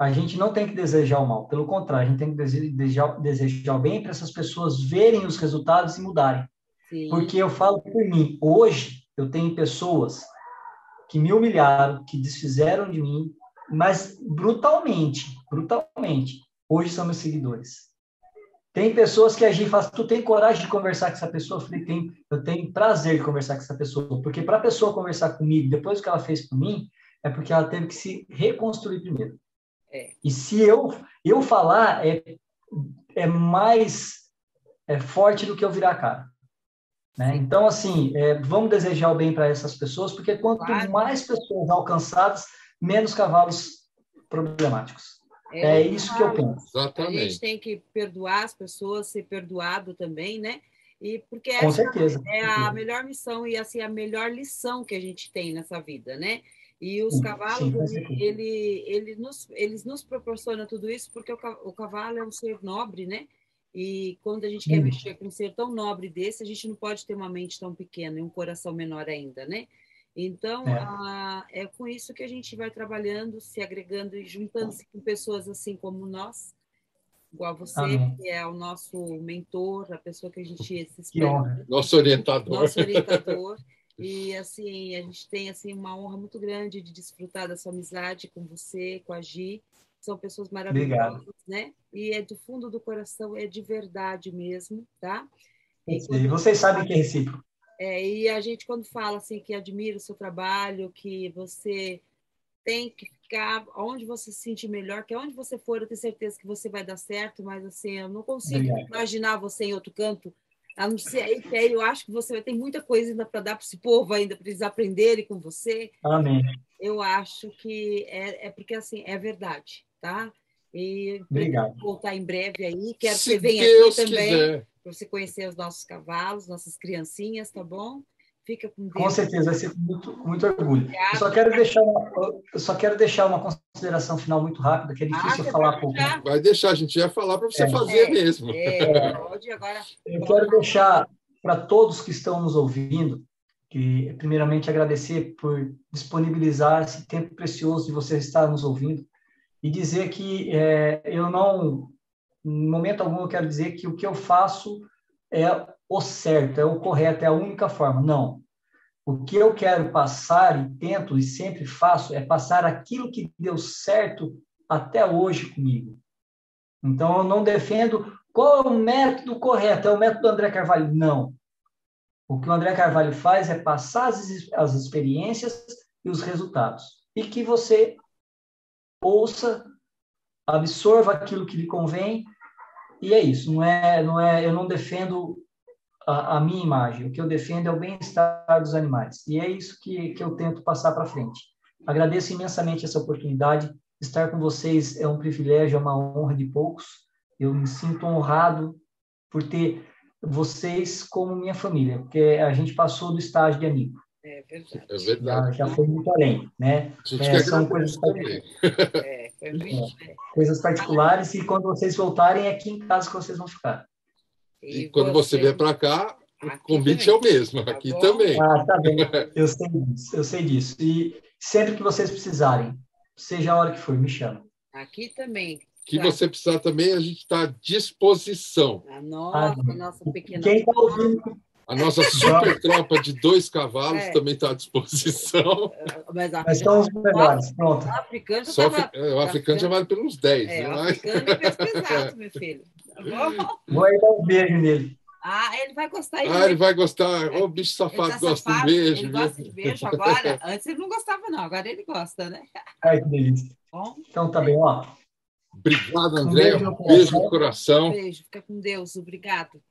a gente não tem que desejar o mal. Pelo contrário, a gente tem que desejar o bem para essas pessoas verem os resultados e mudarem. Sim. Porque eu falo por mim, hoje eu tenho pessoas que me humilharam, que desfizeram de mim, mas brutalmente, hoje são meus seguidores. Tem pessoas que agem e falam, tu tem coragem de conversar com essa pessoa? Eu falei, eu tenho prazer de conversar com essa pessoa, porque para a pessoa conversar comigo, depois do que ela fez por mim, é porque ela teve que se reconstruir primeiro. E se eu falar, é mais forte do que eu virar a cara. Né? Então, assim, vamos desejar o bem para essas pessoas, porque quanto mais pessoas alcançadas, menos cavalos problemáticos. É isso que eu penso. Exatamente. A gente tem que perdoar as pessoas, ser perdoado também, né? E porque Com certeza. É a melhor missão e assim a melhor lição que a gente tem nessa vida, né? E os cavalos, eles nos proporcionam tudo isso porque o cavalo é um ser nobre, né? E quando a gente quer mexer com um ser tão nobre desse, a gente não pode ter uma mente tão pequena e um coração menor ainda, né? Então, é com isso que a gente vai trabalhando, se agregando e juntando-se com pessoas assim como nós, igual você, Amém. que é o nosso mentor, a pessoa que a gente se espera. Nosso orientador. Nosso orientador. E, assim, a gente tem assim, uma honra muito grande de desfrutar da sua amizade com você, com a Gi. São pessoas maravilhosas, Obrigado. né? E é do fundo do coração, é de verdade mesmo, tá? E vocês sabem que é recíproco. E a gente, quando fala assim, que admira o seu trabalho, que você tem que ficar onde você se sentir melhor, que onde você for, eu tenho certeza que você vai dar certo, mas assim, eu não consigo imaginar você em outro canto, a não ser aí, que aí eu acho que você vai ter muita coisa ainda para dar para esse povo, ainda para eles aprenderem com você. Amém. Eu acho que porque assim, é verdade, tá? E obrigado. Voltar em breve aí, quero que você venha aqui também. Quiser. Para você conhecer os nossos cavalos, nossas criancinhas, tá bom? Fica com Deus. Com certeza, vai ser muito orgulho. Eu só quero deixar uma consideração final muito rápida, que é difícil falar pouco. Vai deixar, a gente ia falar para você fazer mesmo. Pode agora. Eu quero deixar para todos que estão nos ouvindo, que primeiramente agradecer por disponibilizar esse tempo precioso de você estar nos ouvindo e dizer que eu não, em momento algum, eu quero dizer que o que eu faço é o certo, é o correto, é a única forma. Não. O que eu quero passar e tento e sempre faço é passar aquilo que deu certo até hoje comigo. Então, eu não defendo qual é o método correto, é o método do André Carvalho. Não. O que o André Carvalho faz é passar as experiências e os resultados. E que você ouça, absorva aquilo que lhe convém, e é isso. Eu não defendo a minha imagem. O que eu defendo é o bem-estar dos animais. E é isso que eu tento passar para frente. Agradeço imensamente essa oportunidade. Estar com vocês é um privilégio, é uma honra de poucos. Eu me sinto honrado por ter vocês como minha família, porque a gente passou do estágio de amigo. É verdade. É verdade. Já foi muito além, né? São coisas também. Coisas particulares, e quando vocês voltarem, é aqui em casa que vocês vão ficar. E quando você vier para cá, o convite é o mesmo, aqui também. Tá bem. Eu sei disso. E sempre que vocês precisarem, seja a hora que for, me chama. Aqui também. Que você precisar também, a gente está à disposição. A nossa pequena... Quem está ouvindo... A nossa super tropa de 2 cavalos também está à disposição. Mas são os melhores, pronto. O africano já vale pelos 10. O africano é pesquisado, meu filho. Tá bom? Vou aí dar um beijo nele. Ele vai gostar. Ele vai gostar. O bicho safado gosta de beijo. Ele gosta de beijo agora. Antes ele não gostava, não. Agora ele gosta, né? Ai, que delícia. Bom, então tá bem, ó. Obrigado, André. Um beijo no coração. Beijo. Fica com Deus. Obrigado.